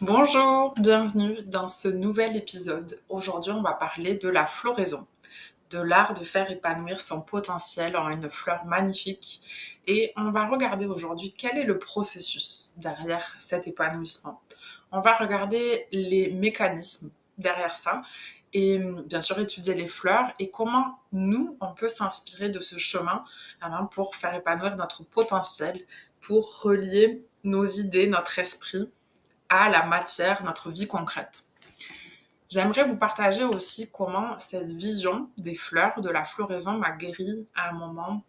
Bonjour, bienvenue dans ce nouvel épisode. Aujourd'hui, on va parler de la floraison, de l'art de faire épanouir son potentiel en une fleur magnifique. Et on va regarder aujourd'hui quel est le processus derrière cet épanouissement. On va regarder les mécanismes derrière ça et bien sûr étudier les fleurs et comment nous, on peut s'inspirer de ce chemin pour faire épanouir notre potentiel, pour relier nos idées, notre esprit à la matière, notre vie concrète. J'aimerais vous partager aussi comment cette vision des fleurs, de la floraison, m'a guérie à un moment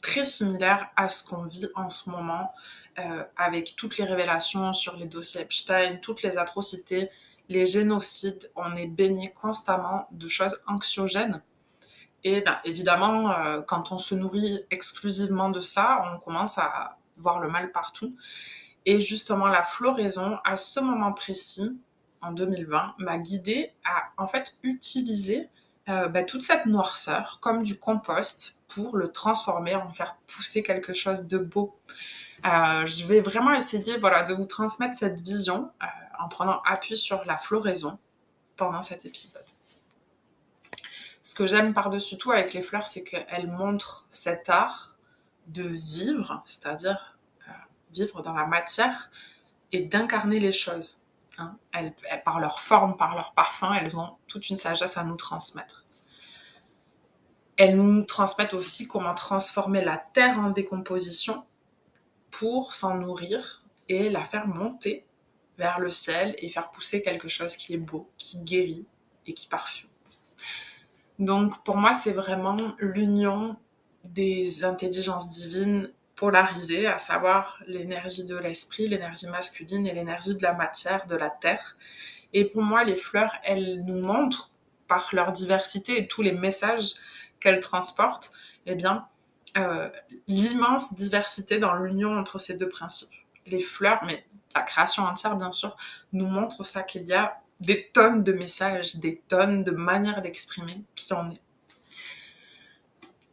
très similaire à ce qu'on vit en ce moment, avec toutes les révélations sur les dossiers Epstein, toutes les atrocités, les génocides. On est baigné constamment de choses anxiogènes. Et évidemment, quand on se nourrit exclusivement de ça, on commence à voir le mal partout. Et justement, la floraison, à ce moment précis, en 2020, m'a guidée à en fait utiliser toute cette noirceur comme du compost pour le transformer, en faire pousser quelque chose de beau. Je vais vraiment essayer de vous transmettre cette vision en prenant appui sur la floraison pendant cet épisode. Ce que j'aime par-dessus tout avec les fleurs, c'est qu'elles montrent cet art de vivre, c'est-à-dire vivre dans la matière, et d'incarner les choses. Elles, par leur forme, par leur parfum, elles ont toute une sagesse à nous transmettre. Elles nous transmettent aussi comment transformer la terre en décomposition pour s'en nourrir et la faire monter vers le ciel et faire pousser quelque chose qui est beau, qui guérit et qui parfume. Donc pour moi, c'est vraiment l'union des intelligences divines polarisées, à savoir l'énergie de l'esprit, l'énergie masculine et l'énergie de la matière, de la terre. Et pour moi, les fleurs, elles nous montrent, par leur diversité et tous les messages qu'elles transportent, eh bien, l'immense diversité dans l'union entre ces deux principes. Les fleurs, mais la création entière, bien sûr, nous montre ça, qu'il y a des tonnes de messages, des tonnes de manières d'exprimer qui en est.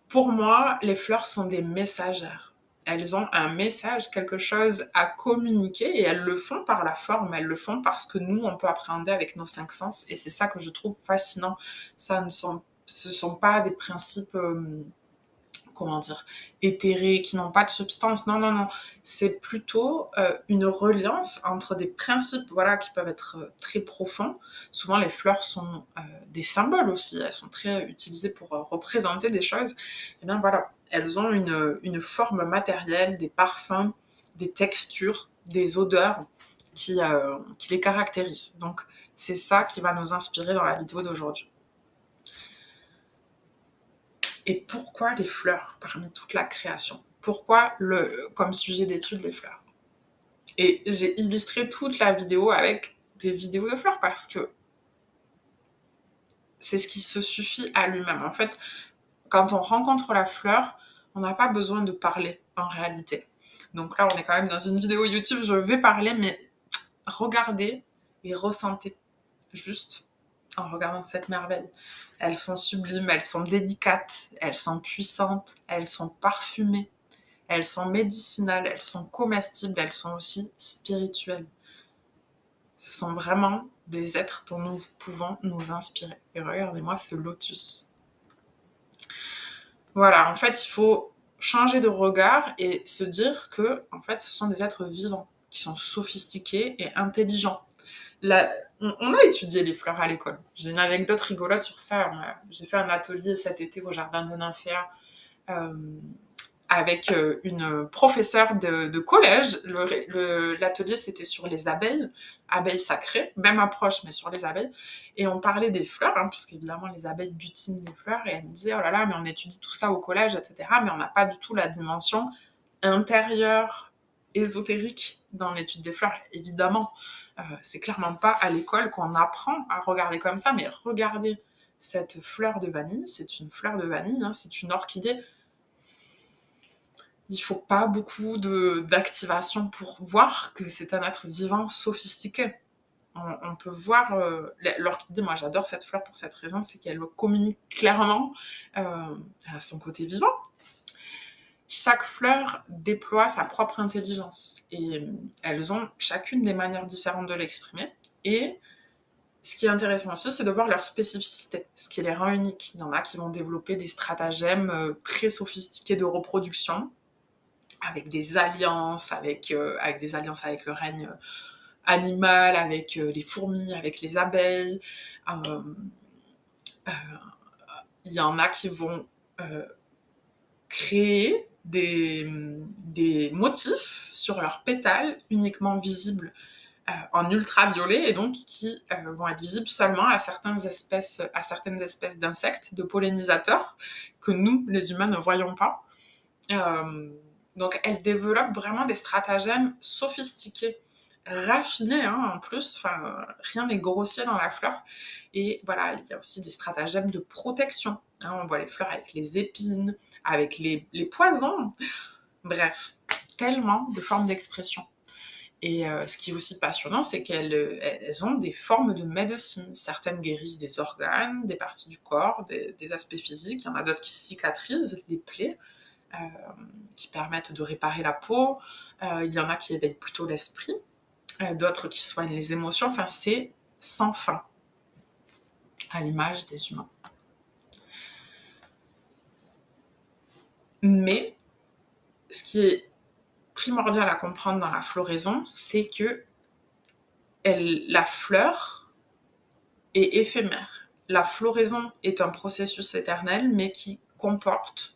Pour moi, les fleurs sont des messagères. Elles ont un message, quelque chose à communiquer, et elles le font par la forme, elles le font parce que nous, on peut appréhender avec nos cinq sens, et c'est ça que je trouve fascinant. Ce sont pas des principes, éthérés, qui n'ont pas de substance. Non, non, non. C'est plutôt une reliance entre des principes, qui peuvent être très profonds. Souvent, les fleurs sont des symboles aussi. Elles sont très utilisées pour représenter des choses. Et bien voilà, elles ont une forme matérielle, des parfums, des textures, des odeurs qui les caractérisent. Donc, c'est ça qui va nous inspirer dans la vidéo d'aujourd'hui. Et pourquoi les fleurs parmi toute la création? Pourquoi comme sujet d'étude les fleurs? Et j'ai illustré toute la vidéo avec des vidéos de fleurs parce que c'est ce qui se suffit à lui-même. En fait, quand on rencontre la fleur, on n'a pas besoin de parler en réalité. Donc là, on est quand même dans une vidéo YouTube, je vais parler, mais regardez et ressentez juste en regardant cette merveille. Elles sont sublimes, elles sont délicates, elles sont puissantes, elles sont parfumées, elles sont médicinales, elles sont comestibles, elles sont aussi spirituelles. Ce sont vraiment des êtres dont nous pouvons nous inspirer. Et regardez-moi ce lotus. Voilà, en fait, il faut changer de regard et se dire que, en fait, ce sont des êtres vivants qui sont sophistiqués et intelligents. On a étudié les fleurs à l'école. J'ai une anecdote rigolote sur ça. J'ai fait un atelier cet été au jardin de Nymphéa avec une professeure de collège. L'atelier, c'était sur les abeilles, abeilles sacrées, même approche, mais sur les abeilles. Et on parlait des fleurs, puisqu'évidemment, les abeilles butinent les fleurs. Et elle me disait, oh là là, mais on étudie tout ça au collège, etc. Mais on n'a pas du tout la dimension intérieure, ésotérique dans l'étude des fleurs. Évidemment, c'est clairement pas à l'école qu'on apprend à regarder comme ça, mais regardez cette fleur de vanille, c'est une fleur de vanille, c'est une orchidée. Il faut pas beaucoup d'activation pour voir que c'est un être vivant sophistiqué. On peut voir l'orchidée, moi j'adore cette fleur pour cette raison, c'est qu'elle communique clairement à son côté vivant. chaque fleur déploie sa propre intelligence et elles ont chacune des manières différentes de l'exprimer. Et ce qui est intéressant aussi, c'est de voir leur spécificité, ce qui les rend uniques. Il y en a qui vont développer des stratagèmes très sophistiqués de reproduction, avec des alliances, avec des alliances avec le règne animal, avec les fourmis, avec les abeilles. Euh, euh, Il y en a qui vont créer des motifs sur leurs pétales uniquement visibles en ultraviolet et donc qui vont être visibles seulement à certaines espèces d'insectes, de pollinisateurs que nous, les humains, ne voyons pas. Euh, donc elles développent vraiment des stratagèmes sophistiqués, raffinés en plus, enfin rien n'est grossier dans la fleur. Et voilà, il y a aussi des stratagèmes de protection. On voit les fleurs avec les épines, avec les poisons. Bref, tellement de formes d'expression. Et ce qui est aussi passionnant, c'est qu'elles ont des formes de médecine. Certaines guérissent des organes, des parties du corps, des aspects physiques. Il y en a d'autres qui cicatrisent les plaies, euh, qui permettent de réparer la peau. Il y en a qui éveillent plutôt l'esprit, d'autres qui soignent les émotions. Enfin, c'est sans fin, à l'image des humains. Mais ce qui est primordial à comprendre dans la floraison, c'est que la fleur est éphémère. La floraison est un processus éternel, mais qui comporte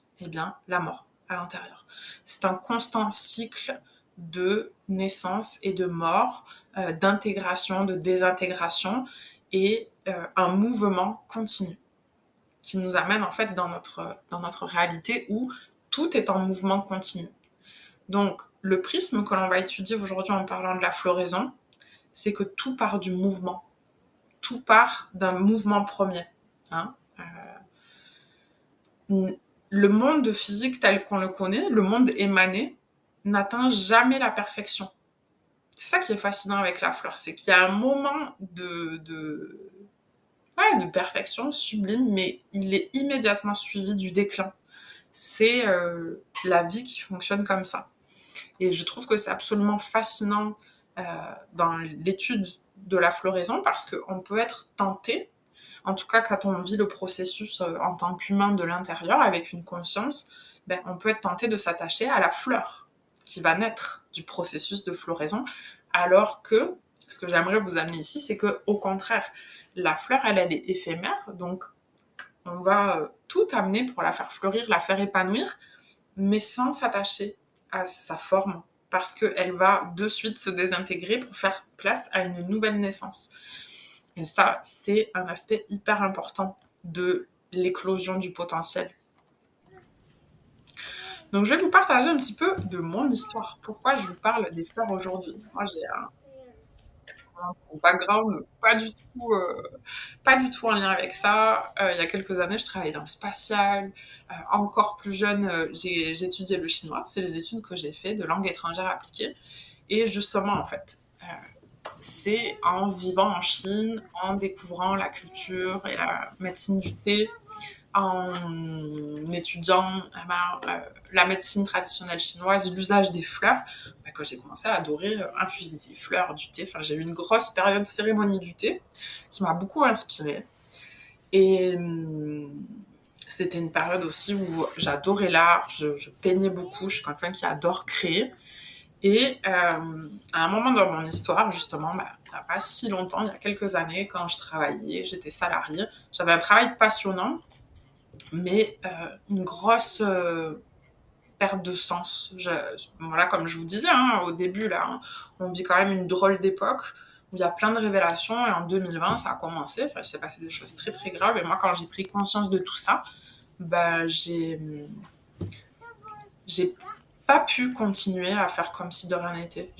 la mort à l'intérieur. C'est un constant cycle de naissance et de mort, d'intégration, de désintégration, et un mouvement continu qui nous amène en fait dans notre réalité où tout est en mouvement continu. Donc, le prisme que l'on va étudier aujourd'hui en parlant de la floraison, c'est que tout part du mouvement. Tout part d'un mouvement premier. Le monde physique tel qu'on le connaît, le monde émané, n'atteint jamais la perfection. C'est ça qui est fascinant avec la fleur, c'est qu'il y a un moment de perfection sublime, mais il est immédiatement suivi du déclin. C'est la vie qui fonctionne comme ça. Et je trouve que c'est absolument fascinant dans l'étude de la floraison parce qu'on peut être tenté, en tout cas quand on vit le processus en tant qu'humain de l'intérieur avec une conscience, on peut être tenté de s'attacher à la fleur qui va naître du processus de floraison, alors que ce que j'aimerais vous amener ici, c'est que au contraire, la fleur, elle est éphémère, donc on va tout amener pour la faire fleurir, la faire épanouir, mais sans s'attacher à sa forme, parce qu'elle va de suite se désintégrer pour faire place à une nouvelle naissance. Et ça, c'est un aspect hyper important de l'éclosion du potentiel. Donc, je vais vous partager un petit peu de mon histoire. Pourquoi je vous parle des fleurs aujourd'hui? Moi, j'ai un background pas du tout en lien avec ça. Il y a quelques années, je travaillais dans le spatial. Encore plus jeune, j'ai étudié le chinois. C'est les études que j'ai fait de langue étrangère appliquée. Et justement, en fait, c'est en vivant en Chine, en découvrant la culture et la médecine du thé, en étudiant la médecine traditionnelle chinoise, l'usage des fleurs, que j'ai commencé à adorer infuser des fleurs, du thé. Enfin, j'ai eu une grosse période cérémonie du thé qui m'a beaucoup inspirée. Et c'était une période aussi où j'adorais l'art, je peignais beaucoup, je suis quelqu'un qui adore créer. Et à un moment dans mon histoire, justement, il n'y a pas si longtemps, il y a quelques années, quand je travaillais, j'étais salariée, j'avais un travail passionnant, mais une grosse perte de sens. Voilà, comme je vous disais au début, là, on vit quand même une drôle d'époque où il y a plein de révélations, et en 2020, ça a commencé, il s'est passé des choses très très graves, et moi, quand j'ai pris conscience de tout ça, j'ai pas pu continuer à faire comme si de rien n'était.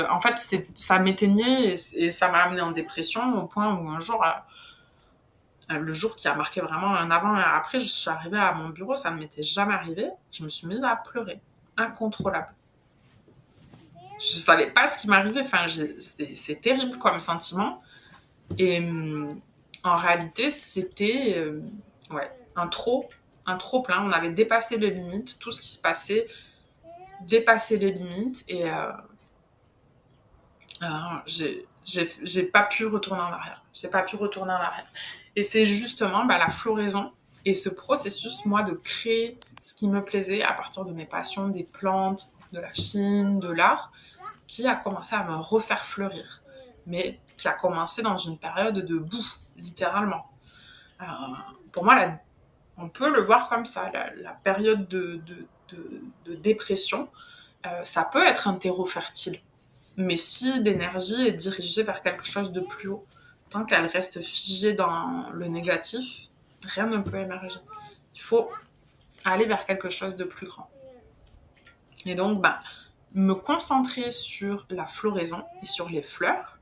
En fait, ça m'éteignait et ça m'a amené en dépression au point où un jour, le jour qui a marqué vraiment un avant et un après, je suis arrivée à mon bureau, ça ne m'était jamais arrivé. Je me suis mise à pleurer, incontrôlable. Je savais pas ce qui m'arrivait. Enfin, c'est terrible comme sentiment. Et en réalité, c'était un trop. un trop-plein. On avait dépassé les limites. Tout ce qui se passait dépassait les limites. Et j'ai pas pu retourner en arrière. J'ai pas pu retourner en arrière. Et c'est justement la floraison et ce processus, moi, de créer ce qui me plaisait à partir de mes passions, des plantes, de la Chine, de l'art, qui a commencé à me refaire fleurir. Mais qui a commencé dans une période de boue, littéralement. Euh, pour moi, on peut le voir comme ça, la période de dépression, ça peut être un terreau fertile. Mais si l'énergie est dirigée vers quelque chose de plus haut, tant qu'elle reste figée dans le négatif, rien ne peut émerger. Il faut aller vers quelque chose de plus grand. Et donc, me concentrer sur la floraison et sur les fleurs,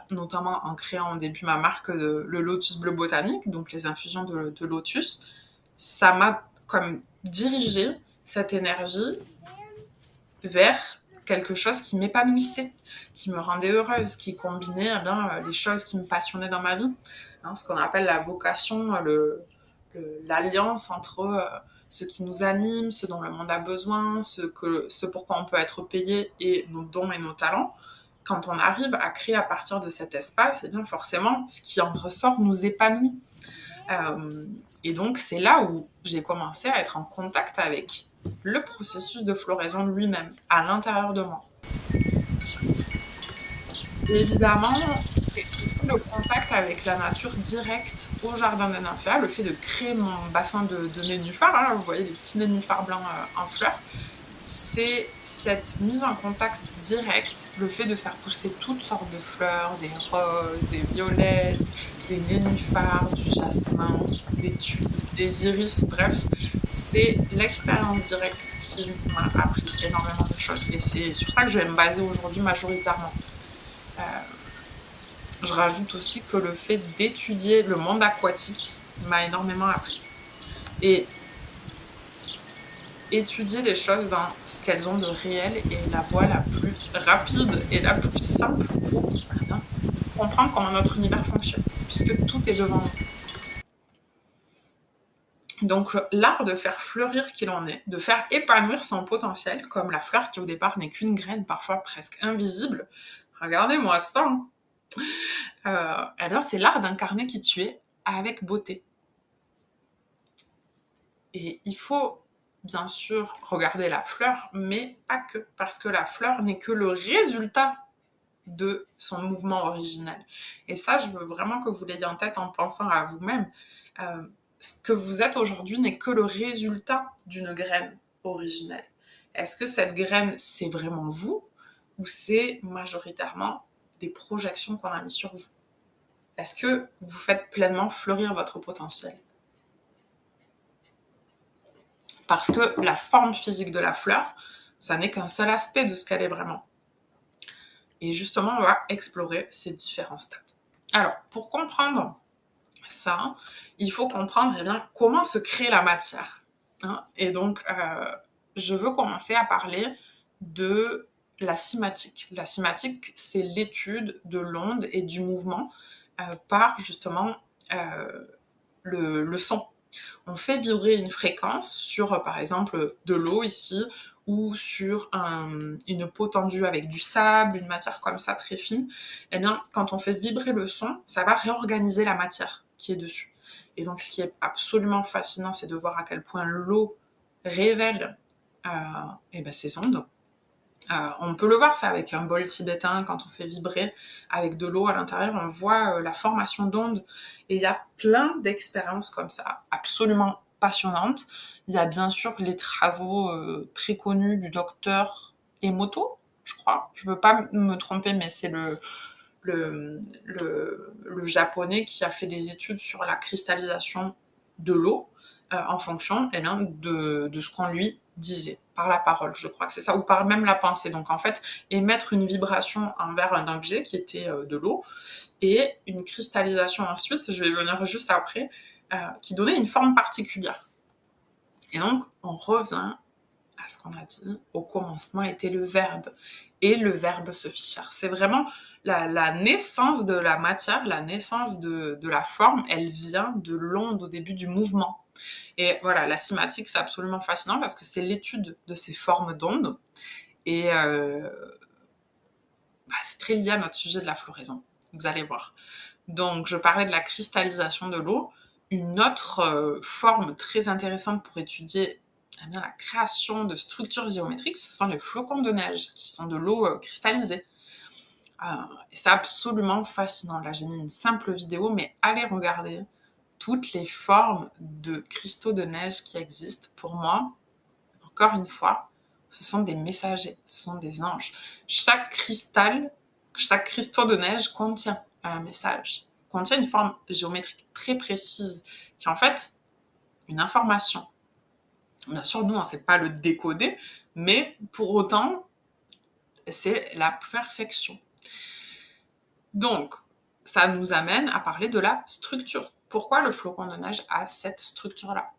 notamment en créant au début ma marque le Lotus Bleu Botanique, donc les infusions de lotus, ça m'a comme dirigé cette énergie vers quelque chose qui m'épanouissait, qui me rendait heureuse, qui combinait les choses qui me passionnaient dans ma vie. Ce qu'on appelle la vocation, l'alliance entre ce qui nous anime, ce dont le monde a besoin, ce pourquoi on peut être payé et nos dons et nos talents. Quand on arrive à créer à partir de cet espace, bien forcément, ce qui en ressort nous épanouit. Et donc, c'est là où j'ai commencé à être en contact avec le processus de floraison lui-même, à l'intérieur de moi. Et évidemment, c'est aussi le contact avec la nature directe au jardin des nymphéas, le fait de créer mon bassin de nénuphars, vous voyez les petits nénuphars blancs en fleurs, c'est cette mise en contact direct, le fait de faire pousser toutes sortes de fleurs, des roses, des violettes, des nénuphars, du jasmin, des tulipes, des iris, bref, c'est l'expérience directe qui m'a appris énormément de choses et c'est sur ça que je vais me baser aujourd'hui majoritairement. Je rajoute aussi que le fait d'étudier le monde aquatique m'a énormément appris. Et étudier les choses dans ce qu'elles ont de réel est la voie la plus rapide et la plus simple pour comprendre comment notre univers fonctionne, puisque tout est devant nous. Donc l'art de faire fleurir qui l'on est, de faire épanouir son potentiel, comme la fleur qui au départ n'est qu'une graine, parfois presque invisible. Regardez-moi ça. C'est l'art d'incarner qui tu es avec beauté. Et il faut bien sûr regarder la fleur, mais pas que, parce que la fleur n'est que le résultat de son mouvement originel. Et ça, je veux vraiment que vous l'ayez en tête en pensant à vous-même. Ce que vous êtes aujourd'hui n'est que le résultat d'une graine originelle. Est-ce que cette graine, c'est vraiment vous ou c'est majoritairement des projections qu'on a mises sur vous? Est-ce que vous faites pleinement fleurir votre potentiel? Parce que la forme physique de la fleur, ça n'est qu'un seul aspect de ce qu'elle est vraiment. Et justement, on va explorer ces différents stades. Alors, pour comprendre ça, il faut comprendre comment se crée la matière. Et donc, je veux commencer à parler de la cymatique. La cymatique, c'est l'étude de l'onde et du mouvement par justement le son. On fait vibrer une fréquence sur, par exemple, de l'eau ici, ou sur une peau tendue avec du sable, une matière comme ça très fine. Eh bien, quand on fait vibrer le son, ça va réorganiser la matière qui est dessus. Et donc, ce qui est absolument fascinant, c'est de voir à quel point l'eau révèle ces ondes. On peut le voir ça avec un bol tibétain, quand on fait vibrer avec de l'eau à l'intérieur, on voit la formation d'ondes. Et il y a plein d'expériences comme ça, absolument passionnantes. Il y a bien sûr les travaux très connus du docteur Emoto, je crois. Je ne veux pas me tromper, mais c'est le japonais qui a fait des études sur la cristallisation de l'eau en fonction de ce qu'on lui disait, par la parole, je crois que c'est ça, ou par même la pensée. Donc en fait, émettre une vibration envers un objet qui était de l'eau, et une cristallisation ensuite, je vais venir juste après, qui donnait une forme particulière. Et donc, on revient à ce qu'on a dit, au commencement était le verbe, et le verbe se fichère. C'est vraiment la naissance de la matière, la naissance de la forme, elle vient de l'onde au début du mouvement. Et voilà, la cinématique, c'est absolument fascinant parce que c'est l'étude de ces formes d'ondes. Et c'est très lié à notre sujet de la floraison, vous allez voir. Donc, je parlais de la cristallisation de l'eau. Une autre forme très intéressante pour étudier la création de structures géométriques, ce sont les flocons de neige, qui sont de l'eau cristallisée. Et c'est absolument fascinant. Là, j'ai mis une simple vidéo, mais allez regarder toutes les formes de cristaux de neige qui existent. Pour moi, encore une fois, ce sont des messagers, ce sont des anges. Chaque cristaux de neige contient un message, contient une forme géométrique très précise, qui est en fait une information. Bien sûr, nous, on ne sait pas le décoder, mais pour autant, c'est la perfection. Donc, ça nous amène à parler de la structure. Pourquoi le flocon de neige a cette structure-là?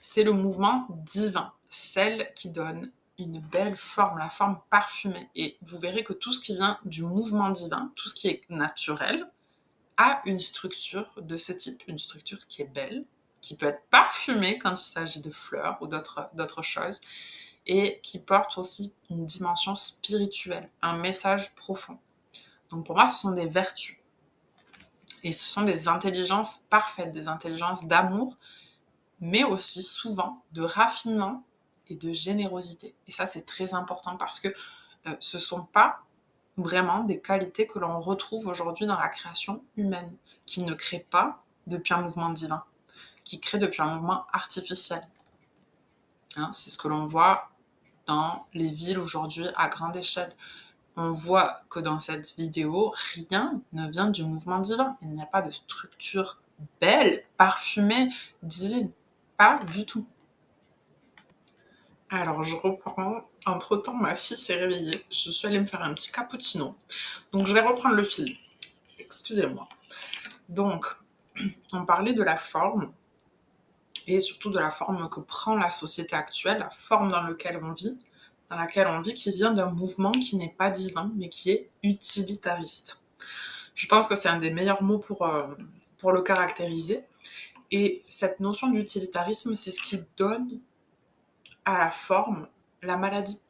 C'est le mouvement divin, celle qui donne une belle forme, la forme parfumée. Et vous verrez que tout ce qui vient du mouvement divin, tout ce qui est naturel, a une structure de ce type, une structure qui est belle, qui peut être parfumée quand il s'agit de fleurs ou d'autres choses, et qui porte aussi une dimension spirituelle, un message profond. Donc pour moi, ce sont des vertus. Et ce sont des intelligences parfaites, des intelligences d'amour, mais aussi souvent de raffinement et de générosité. Et ça, c'est très important parce que ce ne sont pas vraiment des qualités que l'on retrouve aujourd'hui dans la création humaine, qui ne crée pas depuis un mouvement divin, qui crée depuis un mouvement artificiel. C'est ce que l'on voit dans les villes aujourd'hui à grande échelle. On voit que dans cette vidéo, rien ne vient du mouvement divin. Il n'y a pas de structure belle, parfumée, divine. Pas du tout. Alors, je reprends. Entre-temps, ma fille s'est réveillée. Je suis allée me faire un petit cappuccino. Donc, je vais reprendre le fil. Excusez-moi. Donc, on parlait de la forme et surtout de la forme que prend la société actuelle, la forme dans laquelle on vit, qui vient d'un mouvement qui n'est pas divin, mais qui est utilitariste. Je pense que c'est un des meilleurs mots pour le caractériser. Et cette notion d'utilitarisme, c'est ce qui donne à la forme la maladie.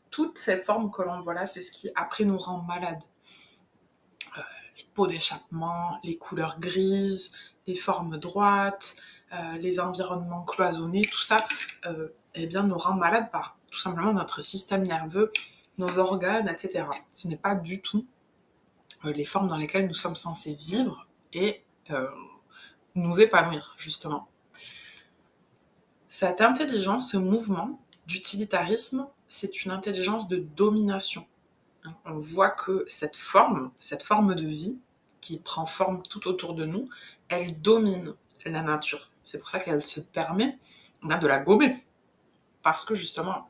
Toutes ces formes que l'on voit là, c'est ce qui après nous rend malades. Les pots d'échappement, les couleurs grises, les formes droites, les environnements cloisonnés, tout ça nous rend malades par tout simplement notre système nerveux, nos organes, etc. Ce n'est pas du tout les formes dans lesquelles nous sommes censés vivre et nous épanouir, justement. Cette intelligence, ce mouvement d'utilitarisme, c'est une intelligence de domination. On voit que cette forme de vie, qui prend forme tout autour de nous, elle domine la nature. C'est pour ça qu'elle se permet de la gober. Parce que justement,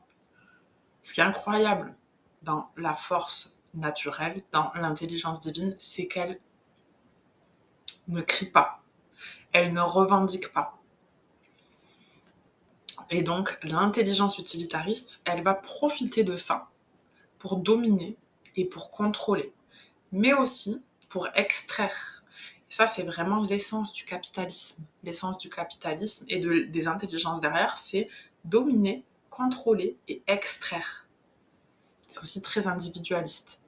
ce qui est incroyable dans la force naturelle, dans l'intelligence divine, c'est qu'elle ne crie pas, elle ne revendique pas. Et donc, l'intelligence utilitariste, elle va profiter de ça pour dominer et pour contrôler, mais aussi pour extraire. Et ça, c'est vraiment l'essence du capitalisme. L'essence du capitalisme et des intelligences derrière, c'est dominer, contrôler et extraire. C'est aussi très individualiste.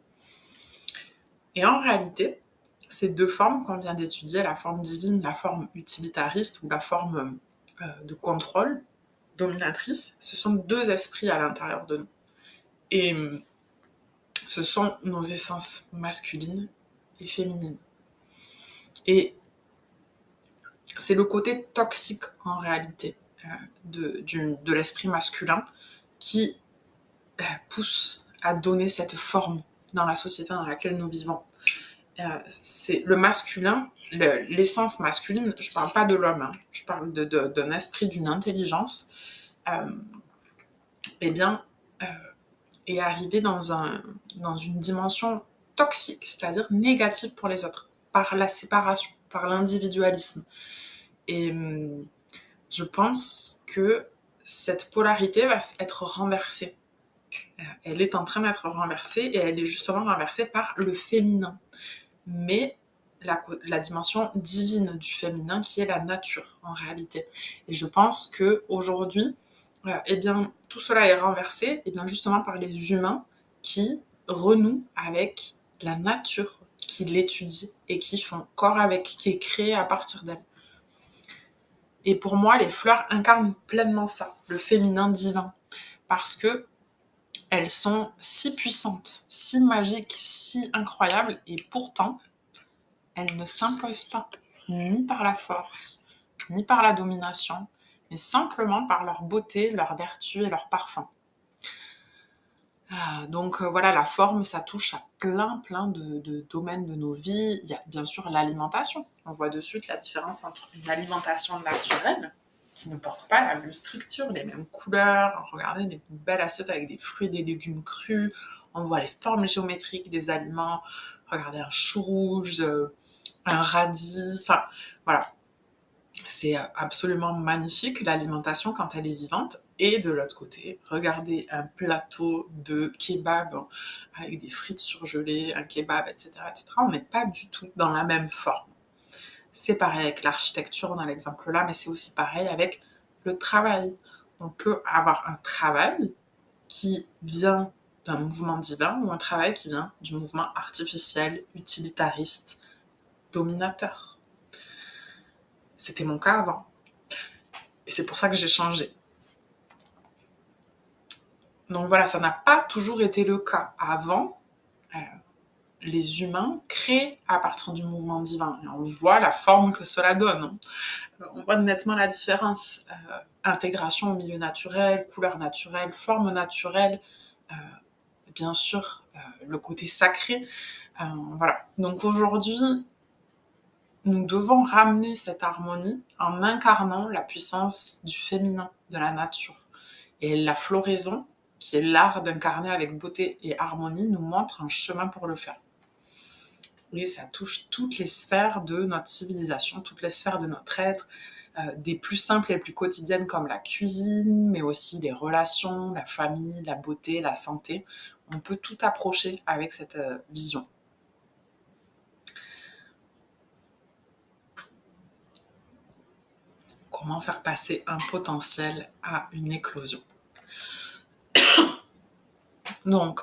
Et en réalité, ces deux formes qu'on vient d'étudier, la forme divine, la forme utilitariste ou la forme de contrôle, dominatrice, ce sont deux esprits à l'intérieur de nous. Et ce sont nos essences masculines et féminines. Et c'est le côté toxique, en réalité, de l'esprit masculin qui pousse à donner cette forme dans la société dans laquelle nous vivons. C'est le masculin, l'essence masculine, je ne parle pas de l'homme, je parle d'un esprit, d'une intelligence, est arrivé dans une dimension toxique, c'est-à-dire négative pour les autres, par la séparation, par l'individualisme. Et je pense que cette polarité va être renversée. Elle est en train d'être renversée et elle est justement renversée par le féminin. Mais la dimension divine du féminin qui est la nature en réalité. Et je pense qu'aujourd'hui, eh bien, tout cela est renversé eh bien, justement par les humains qui renouent avec la nature, qui l'étudient et qui font corps avec, qui est créée à partir d'elle. Et pour moi, les fleurs incarnent pleinement ça, le féminin divin, parce que elles sont si puissantes, si magiques, si incroyables, et pourtant, elles ne s'imposent pas, ni par la force, ni par la domination, mais simplement par leur beauté, leur vertu et leur parfum. Donc voilà, la forme, ça touche à plein de domaines de nos vies. Il y a bien sûr l'alimentation. On voit de suite la différence entre une alimentation naturelle, qui ne porte pas la même structure, les mêmes couleurs. Regardez des belles assiettes avec des fruits et des légumes crus. On voit les formes géométriques des aliments. Regardez un chou rouge, un radis. Enfin, voilà. C'est absolument magnifique, l'alimentation, quand elle est vivante. Et de l'autre côté, regardez un plateau de kebab avec des frites surgelées, un kebab, etc., etc. On n'est pas du tout dans la même forme. C'est pareil avec l'architecture dans l'exemple là, mais c'est aussi pareil avec le travail. On peut avoir un travail qui vient d'un mouvement divin ou un travail qui vient du mouvement artificiel, utilitariste, dominateur. C'était mon cas avant. Et c'est pour ça que j'ai changé. Donc voilà, ça n'a pas toujours été le cas. Avant, les humains créent à partir du mouvement divin. Et on voit la forme que cela donne. On voit nettement la différence. Intégration au milieu naturel, couleur naturelle, forme naturelle, bien sûr, le côté sacré. Voilà. Donc aujourd'hui, nous devons ramener cette harmonie en incarnant la puissance du féminin, de la nature. Et la floraison, qui est l'art d'incarner avec beauté et harmonie, nous montre un chemin pour le faire. Et ça touche toutes les sphères de notre civilisation, toutes les sphères de notre être, des plus simples et les plus quotidiennes comme la cuisine, mais aussi les relations, la famille, la beauté, la santé. On peut tout approcher avec cette vision. Comment faire passer un potentiel à une éclosion? Donc,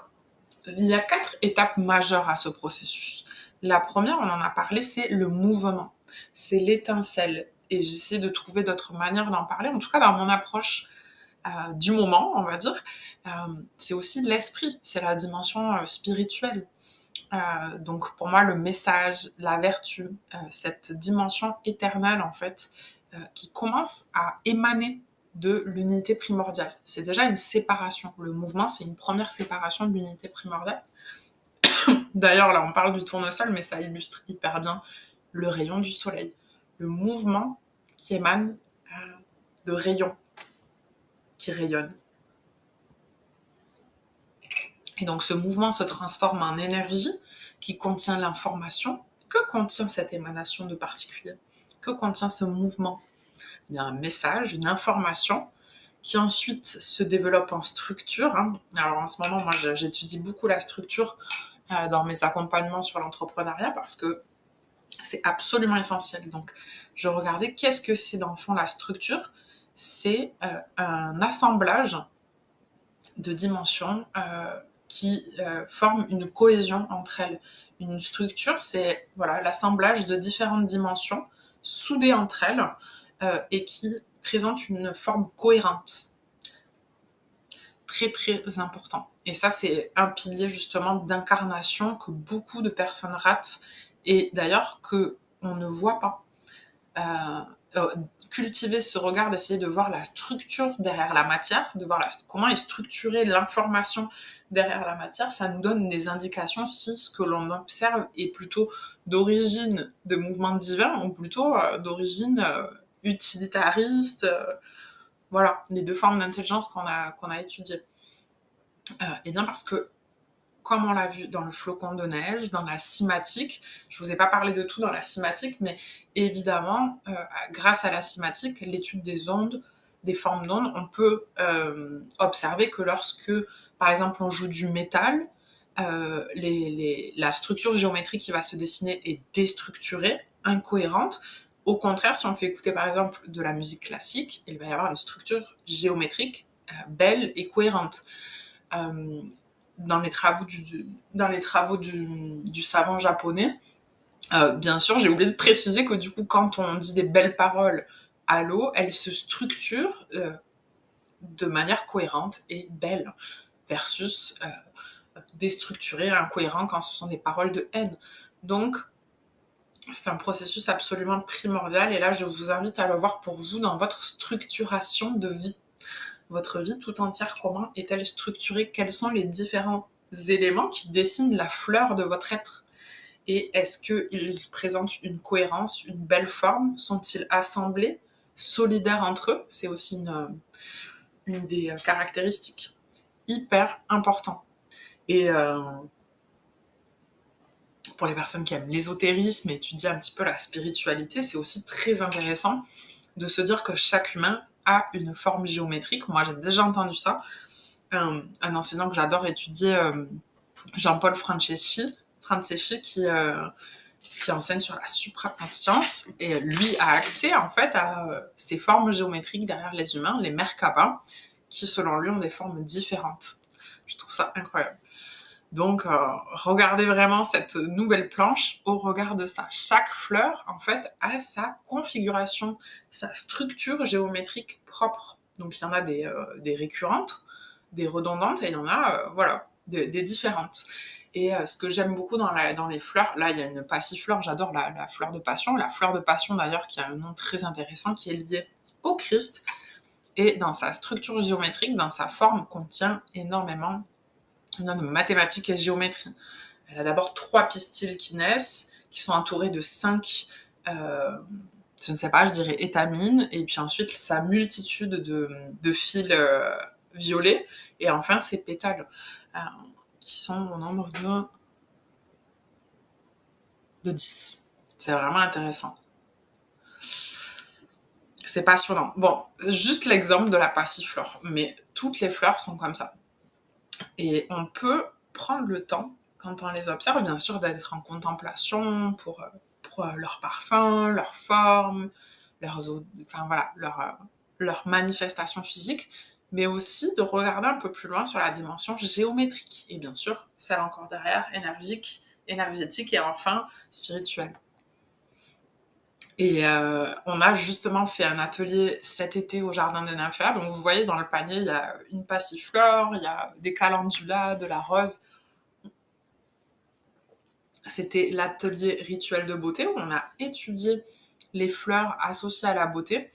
il y a 4 étapes majeures à ce processus. La première, on en a parlé, c'est le mouvement. C'est l'étincelle. Et j'essaie de trouver d'autres manières d'en parler. En tout cas, dans mon approche du moment, on va dire, c'est aussi l'esprit. C'est la dimension spirituelle. Donc, pour moi, le message, la vertu, cette dimension éternelle, en fait, qui commence à émaner de l'unité primordiale. C'est déjà une séparation. Le mouvement, c'est une première séparation de l'unité primordiale. D'ailleurs, là, on parle du tournesol, mais ça illustre hyper bien le rayon du soleil. Le mouvement qui émane de rayons qui rayonnent. Et donc, ce mouvement se transforme en énergie qui contient l'information. Que contient cette émanation de particulier? Que contient ce mouvement? Il y a un message, une information qui ensuite se développe en structure. Alors en ce moment, moi, j'étudie beaucoup la structure dans mes accompagnements sur l'entrepreneuriat parce que c'est absolument essentiel. Donc, je regardais qu'est-ce que c'est dans le fond la structure. C'est un assemblage de dimensions qui forment une cohésion entre elles. Une structure, c'est voilà, l'assemblage de différentes dimensions soudées entre elles et qui présentent une forme cohérente. Très, très important. Et ça, c'est un pilier justement d'incarnation que beaucoup de personnes ratent et d'ailleurs qu'on ne voit pas. Cultiver ce regard, d'essayer de voir la structure derrière la matière, de voir comment est structurée l'information derrière la matière, ça nous donne des indications si ce que l'on observe est plutôt d'origine de mouvement divin ou plutôt d'origine utilitariste. Voilà, les deux formes d'intelligence qu'on a étudiées. Et bien parce que, comme on l'a vu dans le flocon de neige, dans la cymatique, je ne vous ai pas parlé de tout dans la cymatique, mais évidemment, grâce à la cymatique, l'étude des ondes, des formes d'ondes, on peut observer que lorsque, par exemple, on joue du métal, la structure géométrique qui va se dessiner est déstructurée, incohérente. Au contraire, si on fait écouter par exemple de la musique classique, il va y avoir une structure géométrique belle et cohérente. Euh, dans les travaux du savant japonais, bien sûr, j'ai oublié de préciser que du coup, quand on dit des belles paroles à l'eau, elles se structurent de manière cohérente et belle, versus déstructuré, incohérent quand ce sont des paroles de haine. Donc, c'est un processus absolument primordial et là, je vous invite à le voir pour vous dans votre structuration de vie. Votre vie tout entière, comment est-elle structurée? Quels sont les différents éléments qui dessinent la fleur de votre être? Et est-ce qu'ils présentent une cohérence, une belle forme? Sont-ils assemblés, solidaires entre eux? C'est aussi une des caractéristiques hyper importantes. Et pour les personnes qui aiment l'ésotérisme et étudier un petit peu la spiritualité, c'est aussi très intéressant de se dire que chaque humain a une forme géométrique. Moi, j'ai déjà entendu ça. Un enseignant que j'adore étudier, Jean-Paul Franceschi, qui enseigne sur la supraconscience, et lui a accès en fait à ces formes géométriques derrière les humains, les Merkaba, qui selon lui ont des formes différentes. Je trouve ça incroyable. Donc, regardez vraiment cette nouvelle planche au regard de ça. Chaque fleur, en fait, a sa configuration, sa structure géométrique propre. Donc, il y en a des récurrentes, des redondantes, et il y en a, des différentes. Et ce que j'aime beaucoup dans les fleurs, là, il y a une passiflore, j'adore la fleur de passion. La fleur de passion, d'ailleurs, qui a un nom très intéressant, qui est liée au Christ. Et dans sa structure géométrique, dans sa forme, contient énormément de mathématiques et géométrie. Elle a d'abord 3 pistils qui naissent, qui sont entourés de 5, je ne sais pas, je dirais étamines, et puis ensuite sa multitude de fils violets, et enfin ses pétales, qui sont au nombre de 10. C'est vraiment intéressant. C'est passionnant. Bon, juste l'exemple de la passiflore, mais toutes les fleurs sont comme ça. Et on peut prendre le temps, quand on les observe, bien sûr, d'être en contemplation pour leur parfum, leur forme, leur manifestation physique, mais aussi de regarder un peu plus loin sur la dimension géométrique, et bien sûr, celle encore derrière, énergétique et enfin spirituelle. Et on a justement fait un atelier cet été au Jardin des Nymphéas. Donc vous voyez, dans le panier, il y a une passiflore, il y a des calendulas, de la rose. C'était l'atelier rituel de beauté où on a étudié les fleurs associées à la beauté,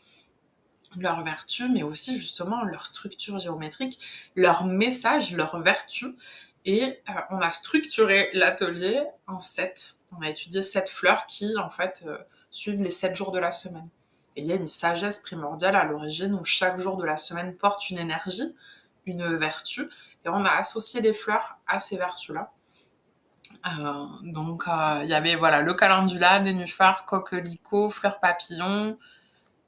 leurs vertus, mais aussi justement leur structure géométrique, leur message, leurs vertus. Et on a structuré l'atelier en 7. On a étudié 7 fleurs qui, en fait, suivent les 7 jours de la semaine. Et il y a une sagesse primordiale à l'origine où chaque jour de la semaine porte une énergie, une vertu. Et on a associé les fleurs à ces vertus-là. Donc, il y avait le calendula, nénuphar, coquelicot, fleurs papillons,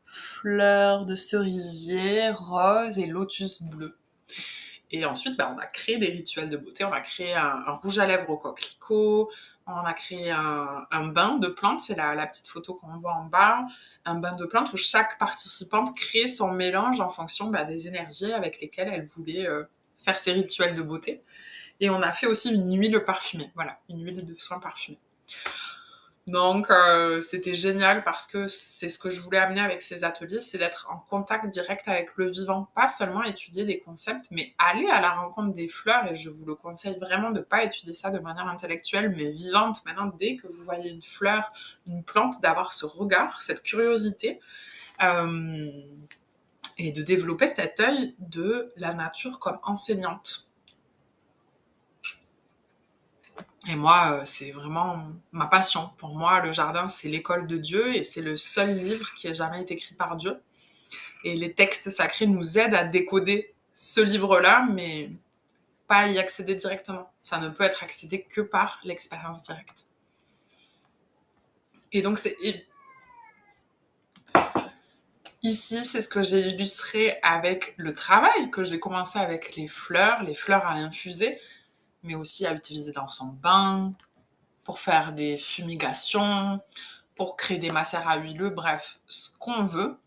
fleurs de cerisier, rose et lotus bleu. Et ensuite, on a créé des rituels de beauté. On a créé un rouge à lèvres au coquelicot. On a créé un bain de plantes. C'est la petite photo qu'on voit en bas. Un bain de plantes où chaque participante crée son mélange en fonction des énergies avec lesquelles elle voulait faire ses rituels de beauté. Et on a fait aussi une huile parfumée. Voilà, une huile de soin parfumée. Donc, c'était génial parce que c'est ce que je voulais amener avec ces ateliers, c'est d'être en contact direct avec le vivant. Pas seulement étudier des concepts, mais aller à la rencontre des fleurs. Et je vous le conseille vraiment de ne pas étudier ça de manière intellectuelle, mais vivante. Maintenant, dès que vous voyez une fleur, une plante, d'avoir ce regard, cette curiosité, et de développer cet œil de la nature comme enseignante. Et moi, c'est vraiment ma passion. Pour moi, le jardin, c'est l'école de Dieu et c'est le seul livre qui ait jamais été écrit par Dieu. Et les textes sacrés nous aident à décoder ce livre-là, mais pas à y accéder directement. Ça ne peut être accédé que par l'expérience directe. Et donc, ici, c'est ce que j'ai illustré avec le travail que j'ai commencé avec les fleurs à infuser. mais aussi à utiliser dans son bain, pour faire des fumigations, pour créer des macérats huileux, bref, ce qu'on veut.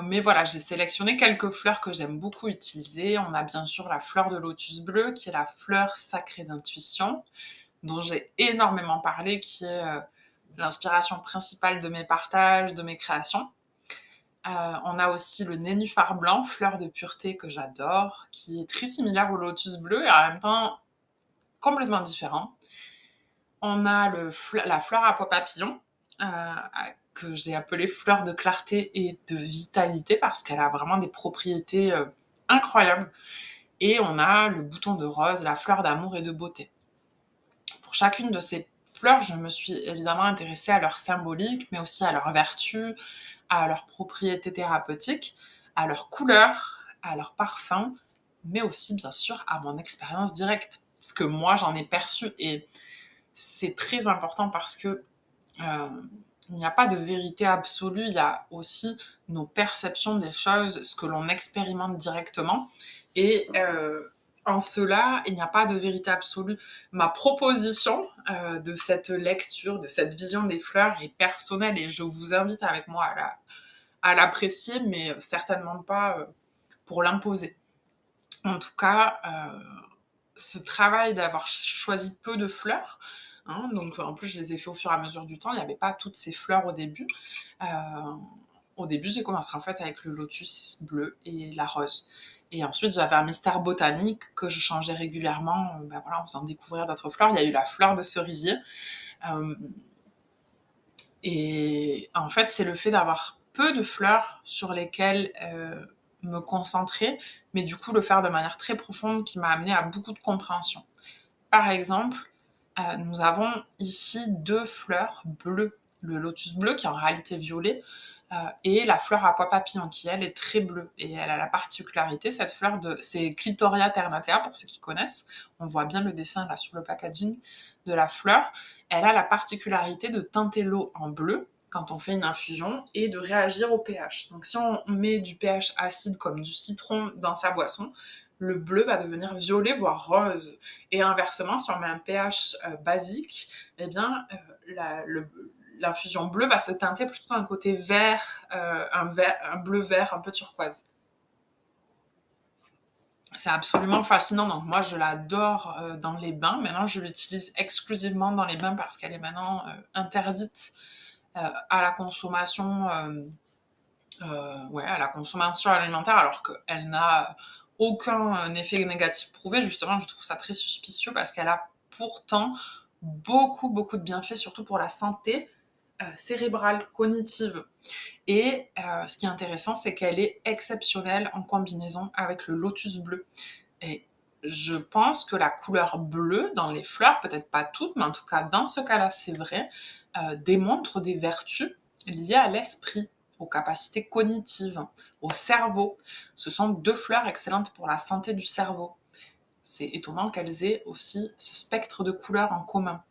Mais voilà, j'ai sélectionné quelques fleurs que j'aime beaucoup utiliser. On a bien sûr la fleur de lotus bleu, qui est la fleur sacrée d'intuition, dont j'ai énormément parlé, qui est l'inspiration principale de mes partages, de mes créations. On a aussi le nénuphar blanc, fleur de pureté que j'adore, qui est très similaire au lotus bleu et en même temps complètement différent. On a la fleur à pois papillon, que j'ai appelée fleur de clarté et de vitalité parce qu'elle a vraiment des propriétés incroyables. Et on a le bouton de rose, la fleur d'amour et de beauté. Pour chacune de ces fleurs, je me suis évidemment intéressée à leur symbolique, mais aussi à leurs vertus, à leurs propriétés thérapeutiques, à leur couleur, à leur parfum, mais aussi bien sûr à mon expérience directe, ce que moi j'en ai perçu. Et c'est très important parce que il n'y a pas de vérité absolue, il y a aussi nos perceptions des choses, ce que l'on expérimente directement. Et en cela, il n'y a pas de vérité absolue. Ma proposition de cette lecture, de cette vision des fleurs est personnelle et je vous invite avec moi à l'apprécier, mais certainement pas pour l'imposer. En tout cas, ce travail d'avoir choisi peu de fleurs, hein, donc en plus je les ai fait au fur et à mesure du temps, il n'y avait pas toutes ces fleurs au début. Euh, Au début, j'ai commencé en fait avec le lotus bleu et la rose. Et ensuite, j'avais un mystère botanique que je changeais régulièrement voilà, en faisant découvrir d'autres fleurs. Il y a eu la fleur de cerisier. Euh, et en fait, c'est le fait d'avoir peu de fleurs sur lesquelles me concentrer, mais du coup le faire de manière très profonde qui m'a amené à beaucoup de compréhension. Par exemple, nous avons ici deux fleurs bleues. Le lotus bleu qui est en réalité violet et la fleur à pois papillon qui elle est très bleue. Et elle a la particularité, cette fleur, c'est Clitoria ternatea pour ceux qui connaissent. On voit bien le dessin là sur le packaging de la fleur. Elle a la particularité de teinter l'eau en bleu quand on fait une infusion et de réagir au pH. Donc si on met du pH acide comme du citron dans sa boisson, le bleu va devenir violet, voire rose. Et inversement, si on met un pH basique, eh bien, l'infusion bleue va se teinter plutôt d'un côté vert, un bleu vert un peu turquoise. C'est absolument fascinant. Donc moi, je l'adore dans les bains. Maintenant, je l'utilise exclusivement dans les bains parce qu'elle est maintenant interdite à la consommation à la consommation alimentaire alors qu'elle n'a aucun effet négatif prouvé. Justement, je trouve ça très suspicieux parce qu'elle a pourtant beaucoup, beaucoup de bienfaits, surtout pour la santé cérébrale, cognitive. Et ce qui est intéressant, c'est qu'elle est exceptionnelle en combinaison avec le lotus bleu. Et je pense que la couleur bleue dans les fleurs, peut-être pas toutes, mais en tout cas dans ce cas-là, c'est vrai, démontre des vertus liées à l'esprit, aux capacités cognitives, au cerveau. Ce sont deux fleurs excellentes pour la santé du cerveau. C'est étonnant qu'elles aient aussi ce spectre de couleurs en commun.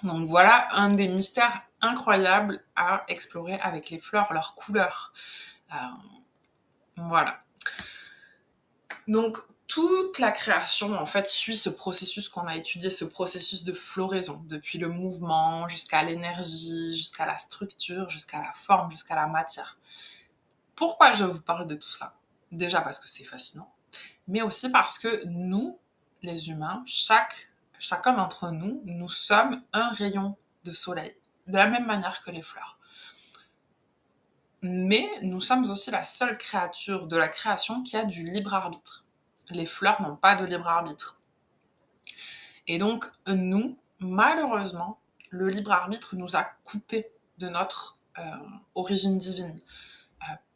Donc voilà un des mystères incroyables à explorer avec les fleurs, leurs couleurs. Euh, voilà. Donc toute la création en fait suit ce processus qu'on a étudié, ce processus de floraison, depuis le mouvement jusqu'à l'énergie, jusqu'à la structure, jusqu'à la forme, jusqu'à la matière. Pourquoi je vous parle de tout ça? Déjà parce que c'est fascinant, mais aussi parce que nous, les humains, chacun d'entre nous, nous sommes un rayon de soleil, de la même manière que les fleurs. Mais nous sommes aussi la seule créature de la création qui a du libre arbitre. Les fleurs n'ont pas de libre arbitre. Et donc, nous, malheureusement, le libre arbitre nous a coupés de notre origine divine.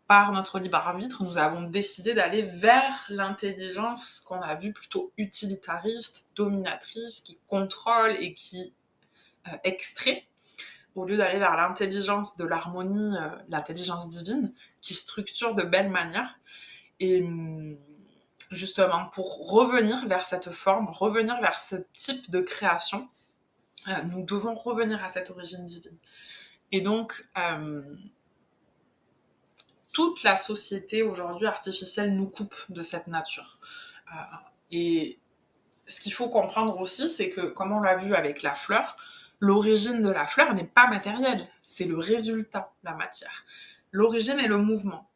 Par notre libre arbitre, nous avons décidé d'aller vers l'intelligence qu'on a vue plutôt utilitariste, dominatrice, qui contrôle et qui extrait, au lieu d'aller vers l'intelligence de l'harmonie, l'intelligence divine, qui structure de belle manière. Et justement, pour revenir vers cette forme, revenir vers ce type de création, nous devons revenir à cette origine divine. Et donc, toute la société aujourd'hui artificielle nous coupe de cette nature. Et ce qu'il faut comprendre aussi, c'est que, comme on l'a vu avec la fleur, l'origine de la fleur n'est pas matérielle, c'est le résultat, la matière. L'origine est le mouvement.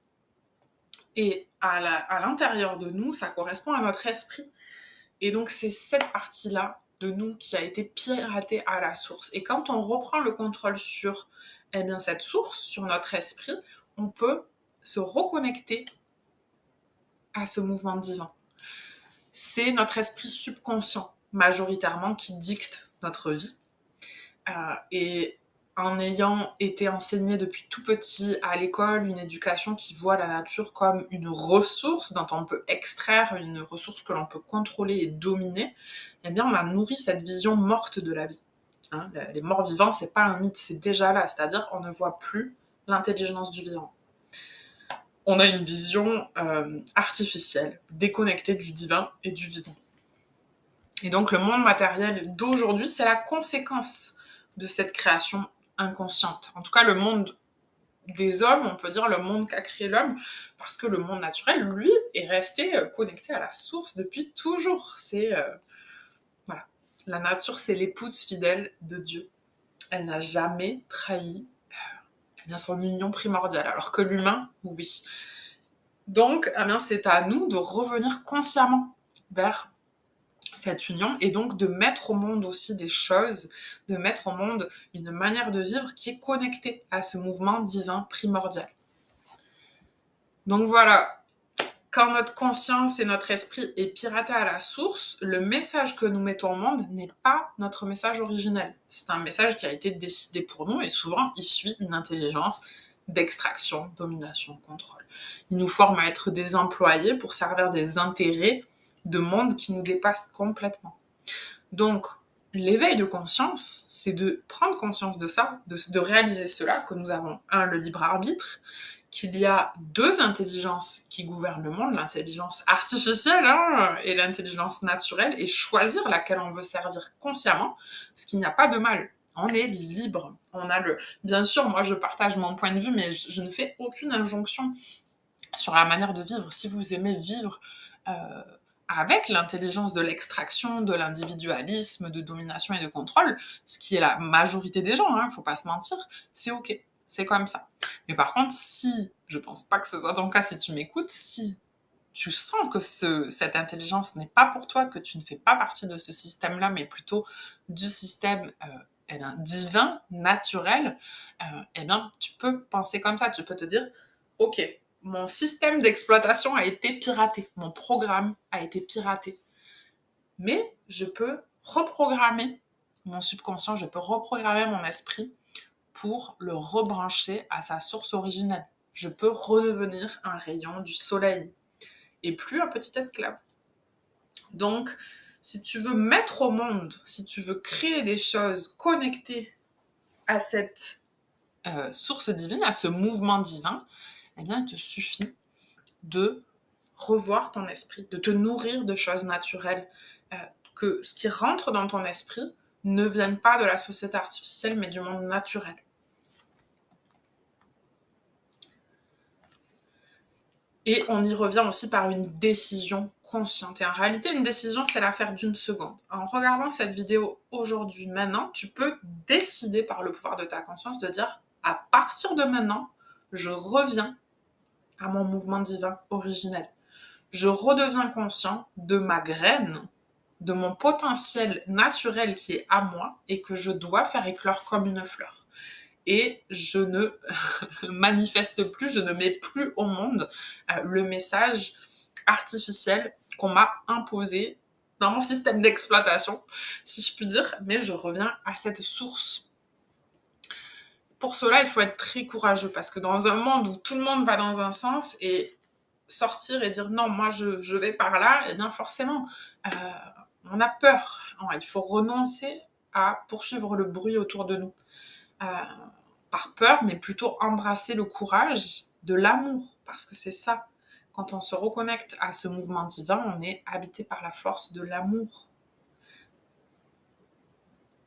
Et à l'intérieur de nous, ça correspond à notre esprit. Et donc, c'est cette partie-là de nous qui a été piratée à la source. Et quand on reprend le contrôle sur cette source, sur notre esprit, on peut se reconnecter à ce mouvement divin. C'est notre esprit subconscient, majoritairement, qui dicte notre vie. Et en ayant été enseigné depuis tout petit à l'école, une éducation qui voit la nature comme une ressource dont on peut extraire, une ressource que l'on peut contrôler et dominer, eh bien on a nourri cette vision morte de la vie. Hein, les morts vivants, c'est pas un mythe, c'est déjà là, c'est-à-dire on ne voit plus l'intelligence du vivant. On a une vision artificielle, déconnectée du divin et du vivant. Et donc le monde matériel d'aujourd'hui, c'est la conséquence de cette création inconsciente. En tout cas, le monde des hommes, on peut dire le monde qu'a créé l'homme, parce que le monde naturel, lui, est resté connecté à la source depuis toujours. C'est voilà, la nature, c'est l'épouse fidèle de Dieu. Elle n'a jamais trahi son union primordiale, alors que l'humain, oui. Donc, c'est à nous de revenir consciemment vers cette union et donc de mettre au monde aussi des choses, de mettre au monde une manière de vivre qui est connectée à ce mouvement divin primordial. Donc voilà, quand notre conscience et notre esprit est piraté à la source, le message que nous mettons au monde n'est pas notre message originel. C'est un message qui a été décidé pour nous et souvent il suit une intelligence d'extraction, domination, contrôle. Il nous forme à être des employés pour servir des intérêts de monde qui nous dépasse complètement. Donc, l'éveil de conscience, c'est de prendre conscience de ça, de réaliser cela, que nous avons, le libre arbitre, qu'il y a deux intelligences qui gouvernent le monde, l'intelligence artificielle et l'intelligence naturelle, et choisir laquelle on veut servir consciemment, parce qu'il n'y a pas de mal. On est libre. Bien sûr, moi je partage mon point de vue, mais je ne fais aucune injonction sur la manière de vivre. Si vous aimez vivre avec l'intelligence de l'extraction, de l'individualisme, de domination et de contrôle, ce qui est la majorité des gens, faut pas se mentir, c'est ok, c'est comme ça. Mais par contre, si, je pense pas que ce soit ton cas si tu m'écoutes, si tu sens que cette intelligence n'est pas pour toi, que tu ne fais pas partie de ce système-là, mais plutôt du système divin, naturel, tu peux penser comme ça, tu peux te dire, ok, mon système d'exploitation a été piraté, mon programme a été piraté. Mais je peux reprogrammer mon subconscient, je peux reprogrammer mon esprit pour le rebrancher à sa source originelle. Je peux redevenir un rayon du soleil et plus un petit esclave. Donc, si tu veux mettre au monde, si tu veux créer des choses connectées à cette source divine, à ce mouvement divin, il te suffit de revoir ton esprit, de te nourrir de choses naturelles, que ce qui rentre dans ton esprit ne vienne pas de la société artificielle, mais du monde naturel. Et on y revient aussi par une décision consciente. Et en réalité, une décision, c'est l'affaire d'une seconde. En regardant cette vidéo aujourd'hui, maintenant, tu peux décider par le pouvoir de ta conscience de dire, à partir de maintenant, je reviens à mon mouvement divin originel. Je redeviens conscient de ma graine, de mon potentiel naturel qui est à moi et que je dois faire éclore comme une fleur. Et je ne manifeste plus, je ne mets plus au monde le message artificiel qu'on m'a imposé dans mon système d'exploitation, si je puis dire, mais je reviens à cette source. Pour cela, il faut être très courageux parce que dans un monde où tout le monde va dans un sens et sortir et dire non, moi je vais par là, et bien forcément, on a peur. Il faut renoncer à poursuivre le bruit autour de nous. Par peur, mais plutôt embrasser le courage de l'amour, parce que c'est ça. Quand on se reconnecte à ce mouvement divin, on est habité par la force de l'amour.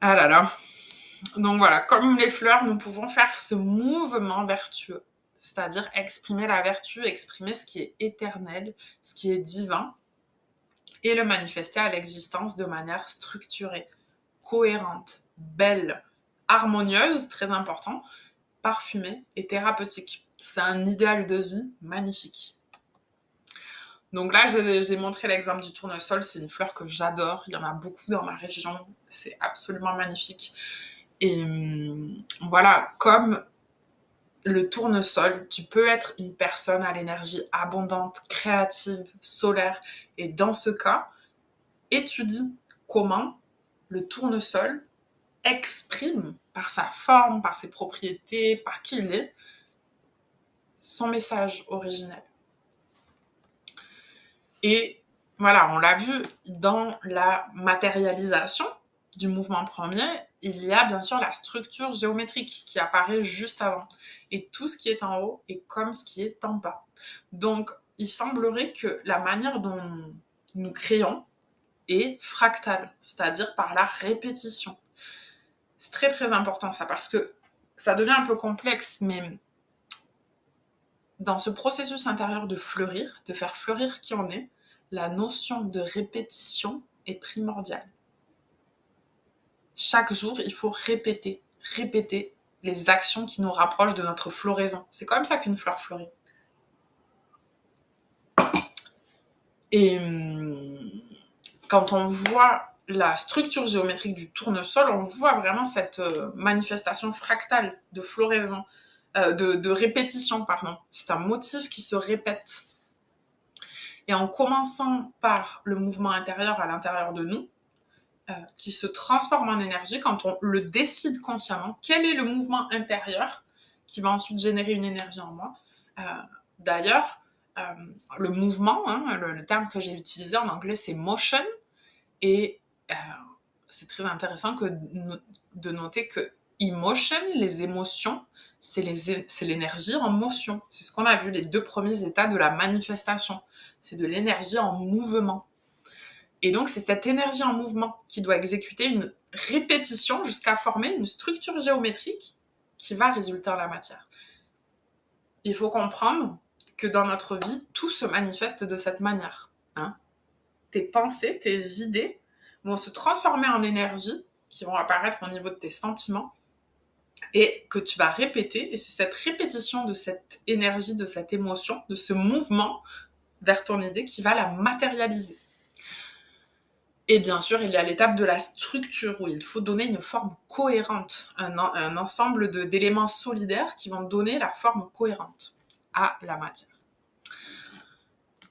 Ah là là. Donc voilà, comme les fleurs, nous pouvons faire ce mouvement vertueux, c'est-à-dire exprimer la vertu, exprimer ce qui est éternel, ce qui est divin, et le manifester à l'existence de manière structurée, cohérente, belle, harmonieuse, très important, parfumée et thérapeutique. C'est un idéal de vie magnifique. Donc là, j'ai montré l'exemple du tournesol. C'est une fleur que j'adore. Il y en a beaucoup dans ma région. C'est absolument magnifique. Et voilà, comme le tournesol, tu peux être une personne à l'énergie abondante, créative, solaire. Et dans ce cas, étudie comment le tournesol exprime par sa forme, par ses propriétés, par qui il est, son message originel. Et voilà, on l'a vu dans la matérialisation du mouvement premier, il y a bien sûr la structure géométrique qui apparaît juste avant. Et tout ce qui est en haut est comme ce qui est en bas. Donc, il semblerait que la manière dont nous créons est fractale, c'est-à-dire par la répétition. C'est très très important ça, parce que ça devient un peu complexe, mais dans ce processus intérieur de fleurir, de faire fleurir qui on est, la notion de répétition est primordiale. Chaque jour, il faut répéter les actions qui nous rapprochent de notre floraison. C'est comme ça qu'une fleur fleurit. Et quand on voit la structure géométrique du tournesol, on voit vraiment cette manifestation fractale de floraison, de répétition, pardon. C'est un motif qui se répète. Et en commençant par le mouvement intérieur à l'intérieur de nous, qui se transforme en énergie quand on le décide consciemment, quel est le mouvement intérieur qui va ensuite générer une énergie en moi. D'ailleurs, le mouvement, le terme que j'ai utilisé en anglais, c'est motion, et c'est très intéressant de noter que emotion, les émotions, c'est l'énergie en motion. C'est ce qu'on a vu, les 2 premiers états de la manifestation. C'est de l'énergie en mouvement. Et donc, c'est cette énergie en mouvement qui doit exécuter une répétition jusqu'à former une structure géométrique qui va résulter en la matière. Il faut comprendre que dans notre vie, tout se manifeste de cette manière. Tes pensées, tes idées vont se transformer en énergie qui vont apparaître au niveau de tes sentiments et que tu vas répéter. Et c'est cette répétition de cette énergie, de cette émotion, de ce mouvement vers ton idée qui va la matérialiser. Et bien sûr, il y a l'étape de la structure où il faut donner une forme cohérente, un ensemble d'éléments solidaires qui vont donner la forme cohérente à la matière.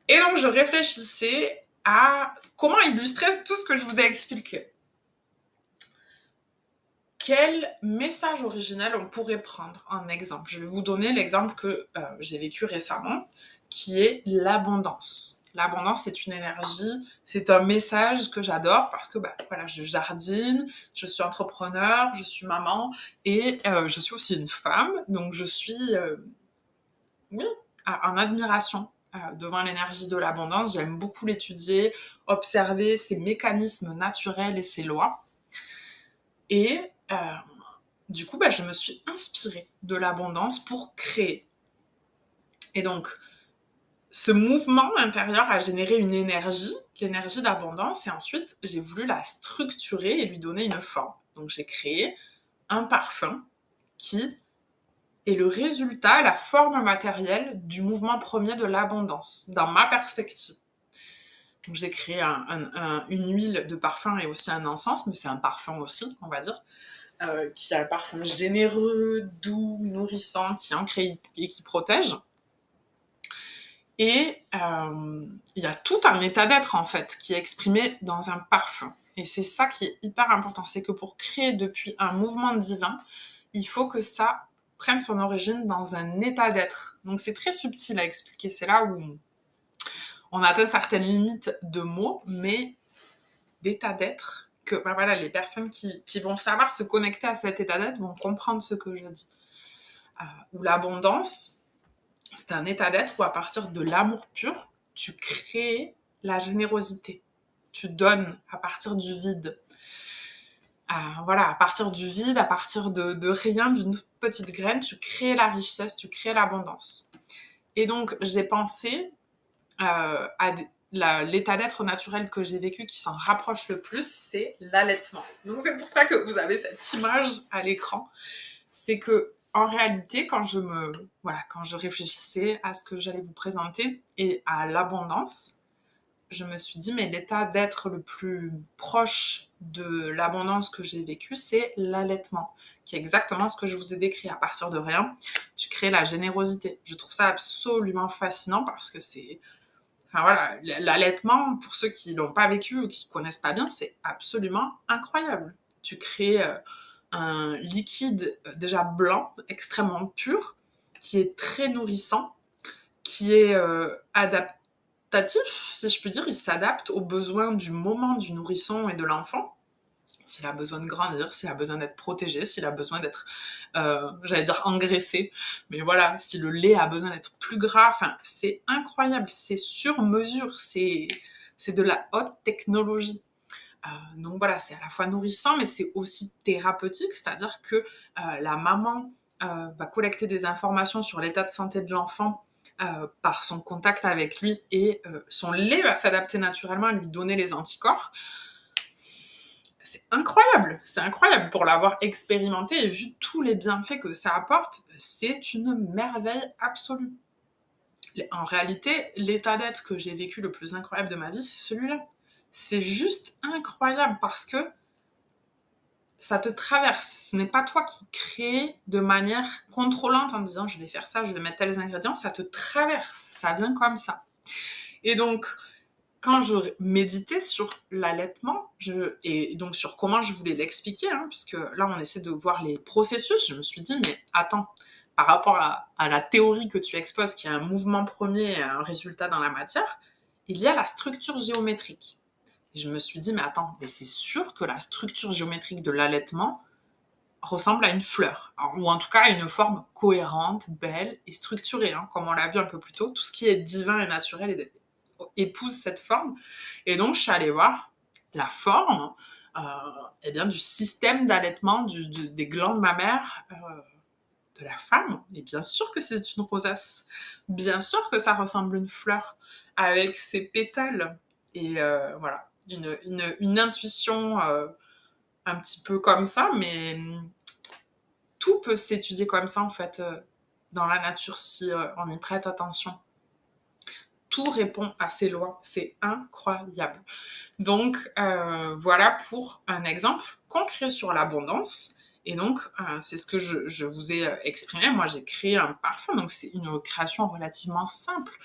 Et donc, je réfléchissais à comment illustrer tout ce que je vous ai expliqué. Quel message originel on pourrait prendre en exemple? Je vais vous donner l'exemple que j'ai vécu récemment, qui est l'abondance. L'abondance, c'est une énergie, c'est un message que j'adore parce que voilà, je jardine, je suis entrepreneur, je suis maman et je suis aussi une femme. Donc, je suis en admiration devant l'énergie de l'abondance. J'aime beaucoup l'étudier, observer ses mécanismes naturels et ses lois. Et du coup, je me suis inspirée de l'abondance pour créer. Et donc, ce mouvement intérieur a généré une énergie, l'énergie d'abondance, et ensuite, j'ai voulu la structurer et lui donner une forme. Donc, j'ai créé un parfum qui est le résultat, la forme matérielle du mouvement premier de l'abondance, dans ma perspective. Donc, j'ai créé une huile de parfum et aussi un encens, mais c'est un parfum aussi, on va dire, qui a un parfum généreux, doux, nourrissant, qui ancre et qui protège. Et il y a tout un état d'être, en fait, qui est exprimé dans un parfum. Et c'est ça qui est hyper important, c'est que pour créer depuis un mouvement divin, il faut que ça prenne son origine dans un état d'être. Donc c'est très subtil à expliquer, c'est là où on atteint certaines limites de mots, mais d'état d'être, que voilà, les personnes qui vont savoir se connecter à cet état d'être vont comprendre ce que je dis. Ou l'abondance, c'est un état d'être où à partir de l'amour pur, tu crées la générosité. Tu donnes à partir du vide. À partir du vide, à partir de rien, d'une petite graine, tu crées la richesse, tu crées l'abondance. Et donc, j'ai pensé à l'état d'être naturel que j'ai vécu qui s'en rapproche le plus, c'est l'allaitement. Donc c'est pour ça que vous avez cette image à l'écran. C'est que en réalité, quand je réfléchissais à ce que j'allais vous présenter et à l'abondance, je me suis dit, mais l'état d'être le plus proche de l'abondance que j'ai vécu, c'est l'allaitement, qui est exactement ce que je vous ai décrit. À partir de rien, tu crées la générosité. Je trouve ça absolument fascinant parce que enfin voilà, l'allaitement, pour ceux qui l'ont pas vécu ou qui connaissent pas bien, c'est absolument incroyable. Tu crées un liquide déjà blanc, extrêmement pur, qui est très nourrissant, qui est adaptatif, si je puis dire. Il s'adapte aux besoins du moment du nourrisson et de l'enfant. S'il a besoin de grandir, s'il a besoin d'être protégé, s'il a besoin d'être, j'allais dire engraissé, mais voilà, si le lait a besoin d'être plus gras, enfin, c'est incroyable, c'est sur mesure, c'est de la haute technologie. Donc voilà, c'est à la fois nourrissant, mais c'est aussi thérapeutique, c'est-à-dire que la maman va collecter des informations sur l'état de santé de l'enfant par son contact avec lui et son lait va s'adapter naturellement à lui donner les anticorps. C'est incroyable pour l'avoir expérimenté et vu tous les bienfaits que ça apporte, c'est une merveille absolue. En réalité, l'état d'être que j'ai vécu le plus incroyable de ma vie, c'est celui-là. C'est juste incroyable parce que ça te traverse. Ce n'est pas toi qui crée de manière contrôlante en disant je vais faire ça, je vais mettre tels ingrédients. Ça te traverse. Ça vient comme ça. Et donc, quand je méditais sur l'allaitement, et donc sur comment je voulais l'expliquer, puisque là, on essaie de voir les processus, je me suis dit, mais attends, par rapport à la théorie que tu exposes, qui est un mouvement premier et un résultat dans la matière, il y a la structure géométrique. Et je me suis dit, mais attends, mais c'est sûr que la structure géométrique de l'allaitement ressemble à une fleur, ou en tout cas à une forme cohérente, belle et structurée, comme on l'a vu un peu plus tôt. Tout ce qui est divin et naturel épouse cette forme. Et donc, je suis allée voir la forme du système d'allaitement des glandes mammaires de la femme. Et bien sûr que c'est une rosace. Bien sûr que ça ressemble à une fleur avec ses pétales. Et voilà, une intuition un petit peu comme ça, mais tout peut s'étudier comme ça, en fait, dans la nature, si on y prête attention. Tout répond à ces lois. C'est incroyable. Donc, voilà pour un exemple concret sur l'abondance. Et donc, c'est ce que je vous ai exprimé. Moi, j'ai créé un parfum. Donc, c'est une création relativement simple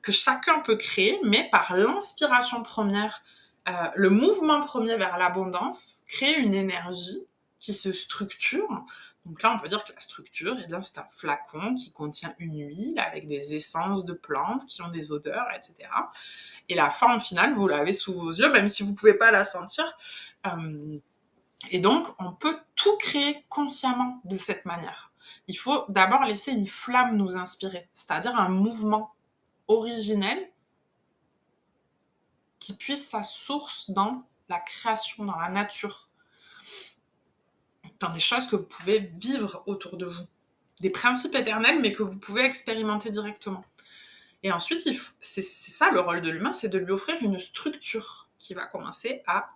que chacun peut créer, mais par l'inspiration première, le mouvement premier vers l'abondance crée une énergie qui se structure. Donc là, on peut dire que la structure, c'est un flacon qui contient une huile avec des essences de plantes qui ont des odeurs, etc. Et la forme finale, vous l'avez sous vos yeux, même si vous ne pouvez pas la sentir. Et donc, on peut tout créer consciemment de cette manière. Il faut d'abord laisser une flamme nous inspirer, c'est-à-dire un mouvement originel qui puisse sa source dans la création, dans la nature, dans des choses que vous pouvez vivre autour de vous, des principes éternels mais que vous pouvez expérimenter directement. Et ensuite, c'est ça le rôle de l'humain, c'est de lui offrir une structure qui va commencer à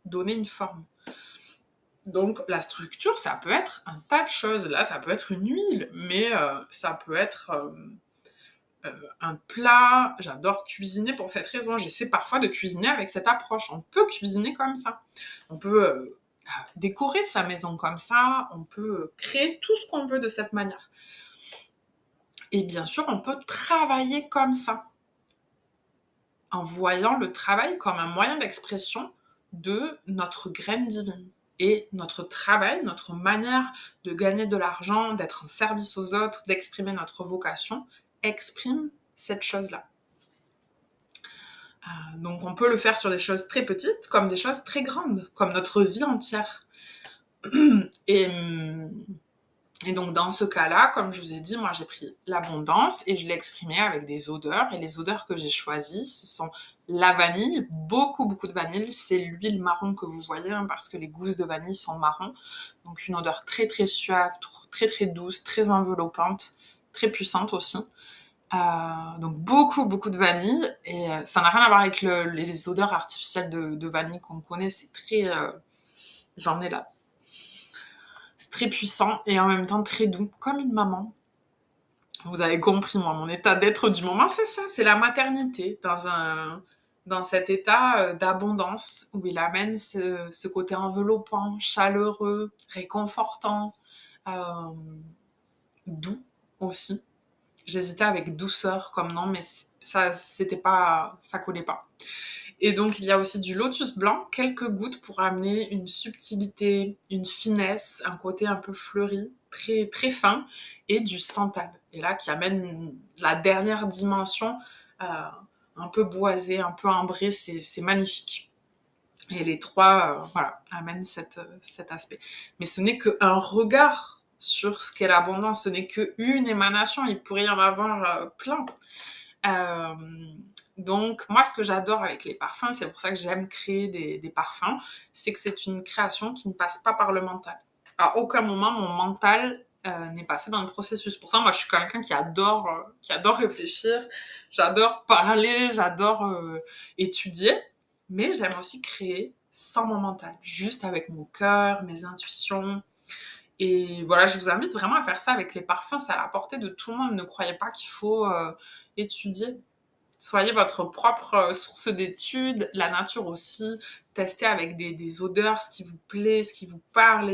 donner une forme. Donc la structure, ça peut être un tas de choses. Là, ça peut être une huile, mais ça peut être un plat. J'adore cuisiner pour cette raison. J'essaie parfois de cuisiner avec cette approche. On peut cuisiner comme ça. On peut décorer sa maison comme ça. On peut créer tout ce qu'on veut de cette manière. Et bien sûr, on peut travailler comme ça, en voyant le travail comme un moyen d'expression de notre graine divine. Et notre travail, notre manière de gagner de l'argent, d'être en service aux autres, d'exprimer notre vocation, exprime cette chose-là. Donc on peut le faire sur des choses très petites comme des choses très grandes, comme notre vie entière. Et donc dans ce cas-là, comme je vous ai dit, moi j'ai pris l'abondance et je l'ai exprimé avec des odeurs. Et les odeurs que j'ai choisies, ce sont la vanille, beaucoup de vanille. C'est l'huile marron que vous voyez, parce que les gousses de vanille sont marron. Donc une odeur très suave, très douce, très enveloppante, très puissante aussi. Donc beaucoup, beaucoup de vanille. Et ça n'a rien à voir avec les odeurs artificielles de vanille qu'on connaît. C'est très... j'en ai là. C'est très puissant et en même temps très doux, comme une maman. Vous avez compris, moi, mon état d'être du moment, c'est ça, c'est la maternité, dans cet état d'abondance où il amène ce côté enveloppant, chaleureux, réconfortant, euh, doux aussi. J'hésitais avec douceur comme nom, mais ça, c'était pas, ça collait pas. Et donc, il y a aussi du lotus blanc, quelques gouttes pour amener une subtilité, une finesse, un côté un peu fleuri, très, très fin, et du santal. Et là, qui amène la dernière dimension, un peu boisée, un peu ambrée, c'est magnifique. Et les trois, voilà, amènent cet aspect. Mais ce n'est qu'un regard sur ce qu'est l'abondance, ce n'est qu'une émanation, il pourrait y en avoir plein. Euh, donc, moi, ce que j'adore avec les parfums, c'est pour ça que j'aime créer des parfums, c'est que c'est une création qui ne passe pas par le mental. À aucun moment, mon mental n'est passé dans le processus. Pourtant, moi, je suis quelqu'un qui adore réfléchir, j'adore parler, j'adore étudier, mais j'aime aussi créer sans mon mental, juste avec mon cœur, mes intuitions. Et voilà, je vous invite vraiment à faire ça avec les parfums, c'est à la portée de tout le monde. Ne croyez pas qu'il faut étudier. Soyez votre propre source d'études, la nature aussi. Testez avec des odeurs ce qui vous plaît, ce qui vous parle.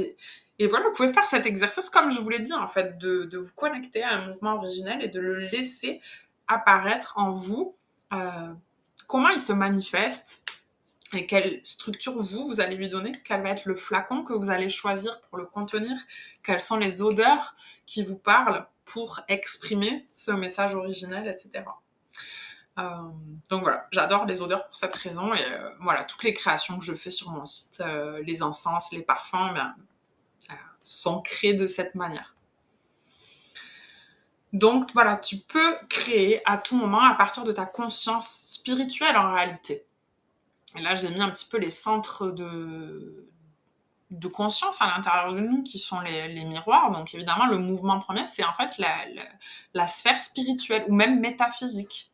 Et voilà, vous pouvez faire cet exercice, comme je vous l'ai dit, en fait, de vous connecter à un mouvement originel et de le laisser apparaître en vous. Euh, Comment il se manifeste et quelle structure vous allez lui donner, quel va être le flacon que vous allez choisir pour le contenir, quelles sont les odeurs qui vous parlent pour exprimer ce message originel, etc. Euh, donc voilà, j'adore les odeurs pour cette raison et voilà, toutes les créations que je fais sur mon site, les encens, les parfums, sont créés de cette manière. Donc voilà, tu peux créer à tout moment à partir de ta conscience spirituelle en réalité. Et là, j'ai mis un petit peu les centres de conscience à l'intérieur de nous qui sont les miroirs. Donc évidemment, le mouvement premier, c'est en fait la sphère spirituelle ou même métaphysique.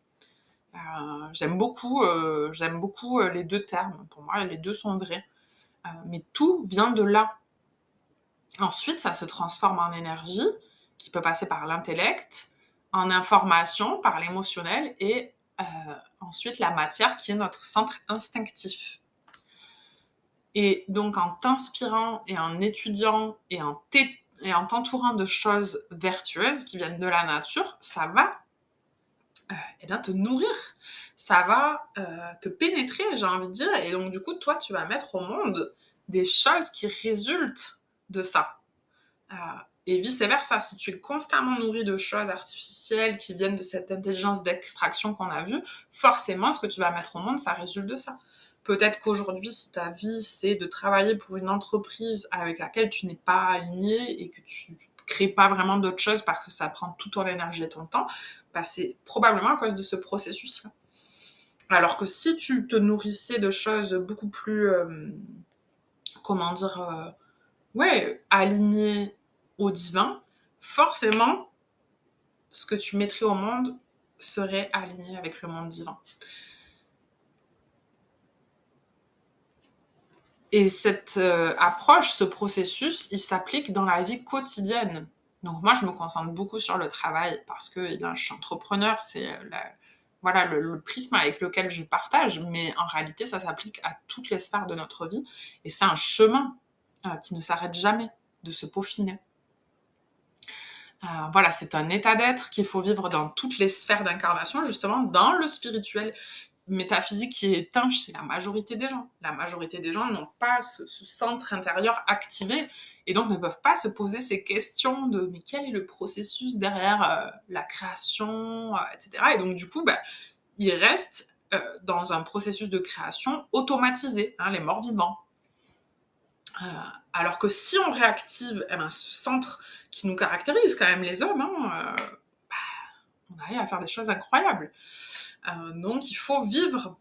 J'aime beaucoup les deux termes. Pour moi, les deux sont vrais. Mais tout vient de là. Ensuite, ça se transforme en énergie qui peut passer par l'intellect, en information, par l'émotionnel et ensuite la matière qui est notre centre instinctif. Et donc en t'inspirant et en étudiant et en t'entourant de choses vertueuses qui viennent de la nature, ça va te nourrir, ça va te pénétrer, j'ai envie de dire. Et donc du coup, toi, tu vas mettre au monde des choses qui résultent de ça. Euh, et vice-versa, si tu es constamment nourri de choses artificielles qui viennent de cette intelligence d'extraction qu'on a vue, forcément, ce que tu vas mettre au monde, ça résulte de ça. Peut-être qu'aujourd'hui, si ta vie, c'est de travailler pour une entreprise avec laquelle tu n'es pas aligné et que tu crées pas vraiment d'autres choses parce que ça prend toute ton énergie et ton temps, bah c'est probablement à cause de ce processus-là. Alors que si tu te nourrissais de choses beaucoup plus, alignées au divin, forcément, ce que tu mettrais au monde serait aligné avec le monde divin. Et cette approche, ce processus, il s'applique dans la vie quotidienne. Donc moi, je me concentre beaucoup sur le travail parce que je suis entrepreneur, c'est le prisme avec lequel je partage, mais en réalité, ça s'applique à toutes les sphères de notre vie et c'est un chemin qui ne s'arrête jamais de se peaufiner. C'est un état d'être qu'il faut vivre dans toutes les sphères d'incarnation, justement dans le spirituel métaphysique qui est éteint chez la majorité des gens. La majorité des gens n'ont pas ce centre intérieur activé et donc ne peuvent pas se poser ces questions de mais quel est le processus derrière la création, etc. Et donc du coup, ils restent dans un processus de création automatisé, les morts vivants. Alors que si on réactive ce centre qui nous caractérise quand même les hommes, on arrive à faire des choses incroyables. Donc il faut vivre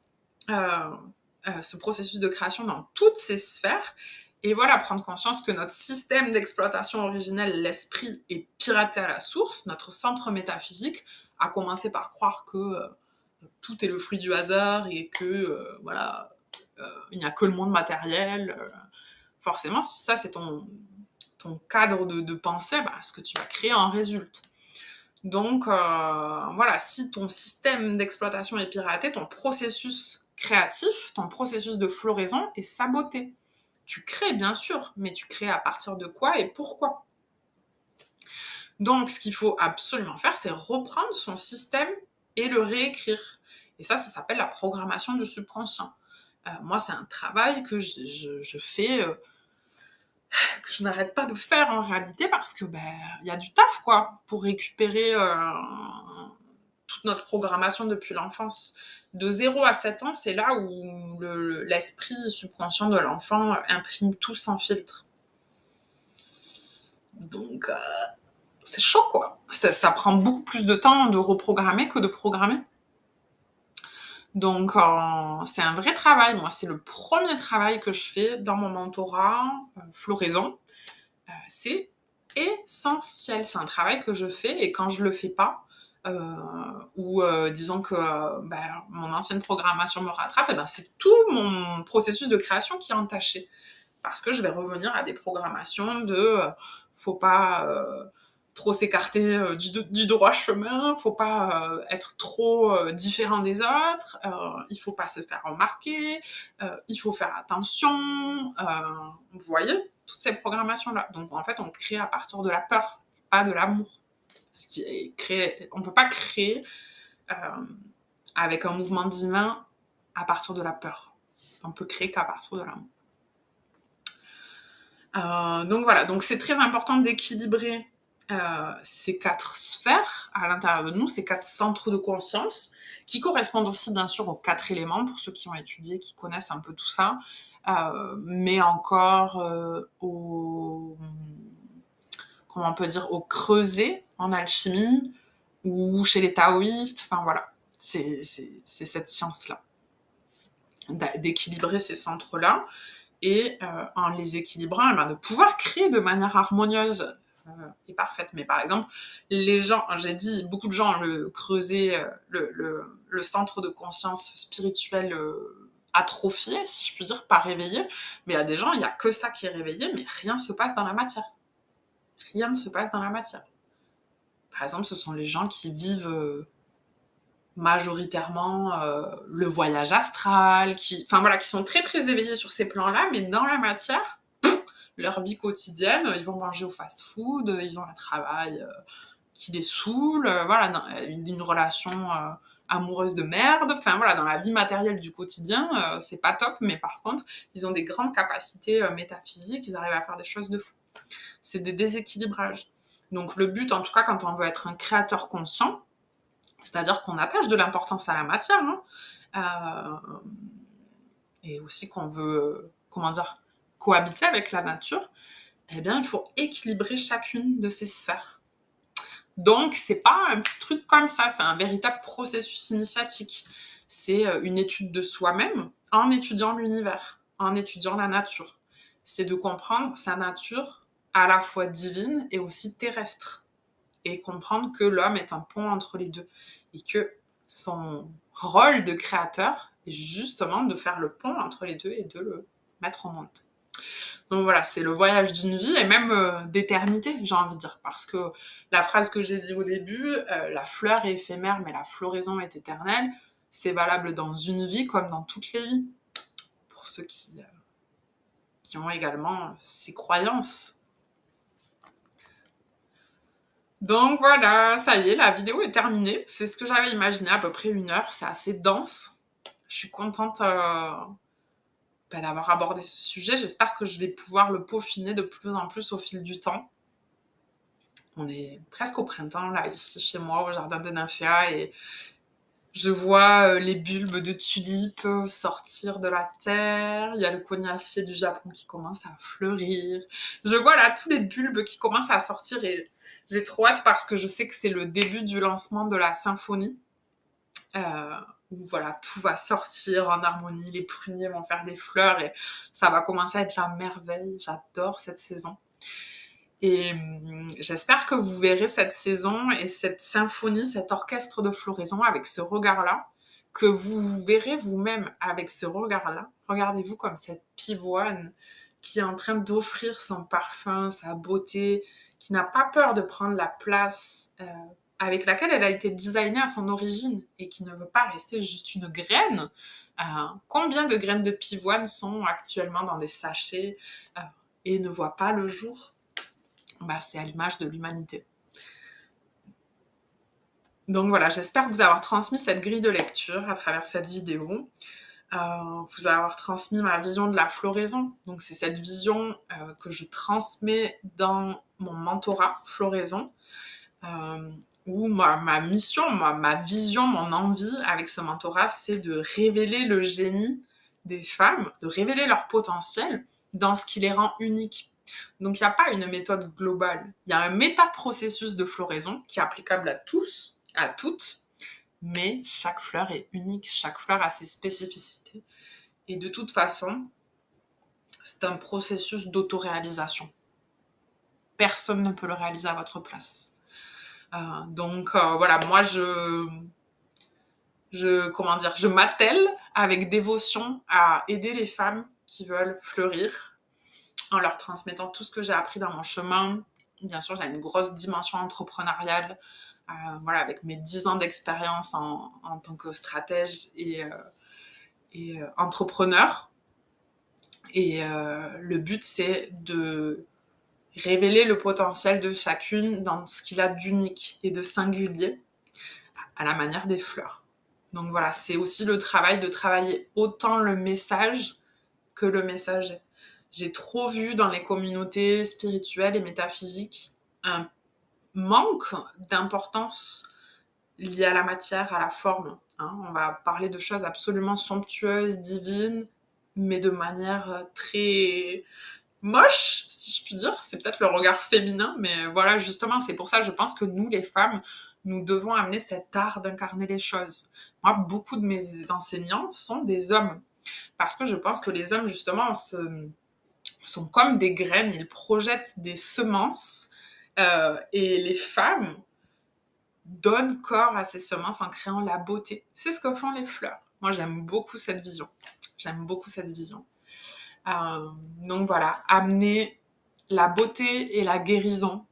ce processus de création dans toutes ces sphères et voilà, prendre conscience que notre système d'exploitation originel, l'esprit, est piraté à la source, notre centre métaphysique à commencer par croire que tout est le fruit du hasard et que, il n'y a que le monde matériel. Forcément, si ça, c'est ton cadre de pensée, ce que tu vas créer en résulte. Donc, si ton système d'exploitation est piraté, ton processus créatif, ton processus de floraison est saboté. Tu crées, bien sûr, mais tu crées à partir de quoi et pourquoi? Donc, ce qu'il faut absolument faire, c'est reprendre son système et le réécrire. Et ça s'appelle la programmation du subconscient. Moi, c'est un travail que je fais, que je n'arrête pas de faire en réalité parce que y a du taf, quoi, pour récupérer toute notre programmation depuis l'enfance. De 0 à 7 ans, c'est là où l'esprit subconscient de l'enfant imprime tout sans filtre. Donc, c'est chaud, quoi. Ça prend beaucoup plus de temps de reprogrammer que de programmer. Donc, c'est un vrai travail. Moi, c'est le premier travail que je fais dans mon mentorat floraison. C'est essentiel. C'est un travail que je fais et quand je le fais pas, disons que mon ancienne programmation me rattrape, c'est tout mon processus de création qui est entaché. Parce que je vais revenir à des programmations de faut pas trop s'écarter du droit chemin, faut pas être trop différent des autres, il faut pas se faire remarquer, il faut faire attention, vous voyez, toutes ces programmations-là. Donc en fait, on crée à partir de la peur, pas de l'amour. Ce qui est créé, on peut pas créer avec un mouvement divin à partir de la peur. On peut créer qu'à partir de l'amour. Donc voilà, donc c'est très important d'équilibrer ces 4 sphères à l'intérieur de nous, ces 4 centres de conscience, qui correspondent aussi bien sûr aux 4 éléments, pour ceux qui ont étudié, qui connaissent un peu tout ça, mais encore au creuset en alchimie, ou chez les taoïstes, enfin voilà, c'est cette science-là, d'équilibrer ces centres-là, et en les équilibrant, de pouvoir créer de manière harmonieuse et parfaite. Mais par exemple, les gens, j'ai dit, beaucoup de gens le creuset, le centre de conscience spirituel atrophié, si je puis dire, pas réveillé, mais il y a des gens, il n'y a que ça qui est réveillé, mais rien ne se passe dans la matière. Rien ne se passe dans la matière. Par exemple, ce sont les gens qui vivent majoritairement le voyage astral, qui sont très très éveillés sur ces plans-là, mais dans la matière, leur vie quotidienne, ils vont manger au fast-food, ils ont un travail qui les saoule, une relation amoureuse de merde, dans la vie matérielle du quotidien, c'est pas top, mais par contre, ils ont des grandes capacités métaphysiques, ils arrivent à faire des choses de fou. C'est des déséquilibrages. Donc le but, en tout cas, quand on veut être un créateur conscient, c'est-à-dire qu'on attache de l'importance à la matière, et aussi qu'on veut, cohabiter avec la nature, il faut équilibrer chacune de ces sphères. Donc, c'est pas un petit truc comme ça, c'est un véritable processus initiatique. C'est une étude de soi-même en étudiant l'univers, en étudiant la nature. C'est de comprendre sa nature à la fois divine et aussi terrestre. Et comprendre que l'homme est un pont entre les deux. Et que son rôle de créateur est justement de faire le pont entre les deux et de le mettre au monde. Donc voilà, c'est le voyage d'une vie et même d'éternité, j'ai envie de dire. Parce que la phrase que j'ai dit au début, la fleur est éphémère, mais la floraison est éternelle, c'est valable dans une vie comme dans toutes les vies. Pour ceux qui ont également ces croyances. Donc voilà, ça y est, la vidéo est terminée. C'est ce que j'avais imaginé, à peu près 1 heure. C'est assez dense. Je suis contente d'avoir abordé ce sujet. J'espère que je vais pouvoir le peaufiner de plus en plus au fil du temps. On est presque au printemps, là, ici, chez moi, au jardin des nymphéas, et je vois les bulbes de tulipes sortir de la terre. Il y a le cognacier du Japon qui commence à fleurir. Je vois là tous les bulbes qui commencent à sortir et j'ai trop hâte parce que je sais que c'est le début du lancement de la symphonie. Où tout va sortir en harmonie, les pruniers vont faire des fleurs et ça va commencer à être la merveille. J'adore cette saison. Et j'espère que vous verrez cette saison et cette symphonie, cet orchestre de floraison avec ce regard-là, que vous verrez vous-même avec ce regard-là. Regardez-vous comme cette pivoine qui est en train d'offrir son parfum, sa beauté, qui n'a pas peur de prendre la place avec laquelle elle a été designée à son origine et qui ne veut pas rester juste une graine. Combien de graines de pivoine sont actuellement dans des sachets et ne voient pas le jour? C'est à l'image de l'humanité. Donc voilà, j'espère vous avoir transmis cette grille de lecture à travers cette vidéo. Vous avoir transmis ma vision de la floraison. Donc c'est cette vision que je transmets dans mon mentorat floraison, où ma mission, ma vision, mon envie avec ce mentorat, c'est de révéler le génie des femmes, de révéler leur potentiel dans ce qui les rend uniques. Donc, il n'y a pas une méthode globale. Il y a un méta-processus de floraison qui est applicable à tous, à toutes, mais chaque fleur est unique, chaque fleur a ses spécificités. Et de toute façon, c'est un processus d'autoréalisation. Personne ne peut le réaliser à votre place. Voilà, moi, je m'attelle avec dévotion à aider les femmes qui veulent fleurir, en leur transmettant tout ce que j'ai appris dans mon chemin. Bien sûr, j'ai une grosse dimension entrepreneuriale, avec mes 10 ans d'expérience en tant que stratège et entrepreneur. Et le but, c'est de révéler le potentiel de chacune dans ce qu'il a d'unique et de singulier, à la manière des fleurs. Donc voilà, c'est aussi le travail de travailler autant le message que le messager. J'ai trop vu dans les communautés spirituelles et métaphysiques un manque d'importance liée à la matière, à la forme. On va parler de choses absolument somptueuses, divines, mais de manière très moche, si je puis dire. C'est peut-être le regard féminin, mais voilà, justement, c'est pour ça que je pense que nous, les femmes, nous devons amener cet art d'incarner les choses. Moi, beaucoup de mes enseignants sont des hommes, parce que je pense que les hommes, justement, sont comme des graines, ils projettent des semences et les femmes donnent corps à ces semences en créant la beauté. C'est ce que font les fleurs. Moi, j'aime beaucoup cette vision. Donc voilà, amener la beauté et la guérison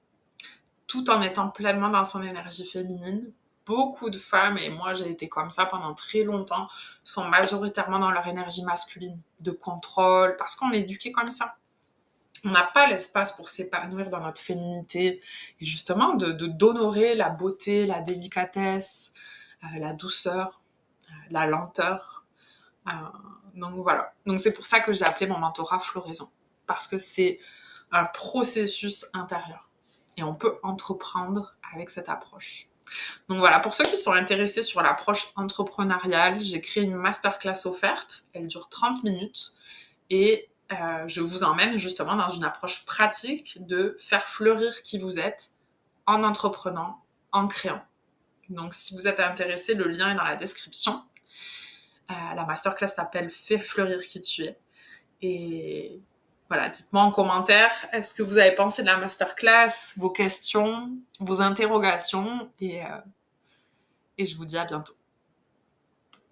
tout en étant pleinement dans son énergie féminine. Beaucoup de femmes, et moi j'ai été comme ça pendant très longtemps, sont majoritairement dans leur énergie masculine, de contrôle, parce qu'on est éduqué comme ça. On n'a pas l'espace pour s'épanouir dans notre féminité et justement d'honorer la beauté, la délicatesse, la douceur, la lenteur. Donc voilà. Donc c'est pour ça que j'ai appelé mon mentorat floraison, parce que c'est un processus intérieur et on peut entreprendre avec cette approche. Donc voilà, pour ceux qui sont intéressés sur l'approche entrepreneuriale, j'ai créé une masterclass offerte. Elle dure 30 minutes et je vous emmène justement dans une approche pratique de faire fleurir qui vous êtes en entreprenant, en créant. Donc si vous êtes intéressé, le lien est dans la description. La masterclass s'appelle « Fais fleurir qui tu es ». Et voilà, dites-moi en commentaire, est-ce que vous avez pensé de la masterclass, vos questions, vos interrogations, et je vous dis à bientôt.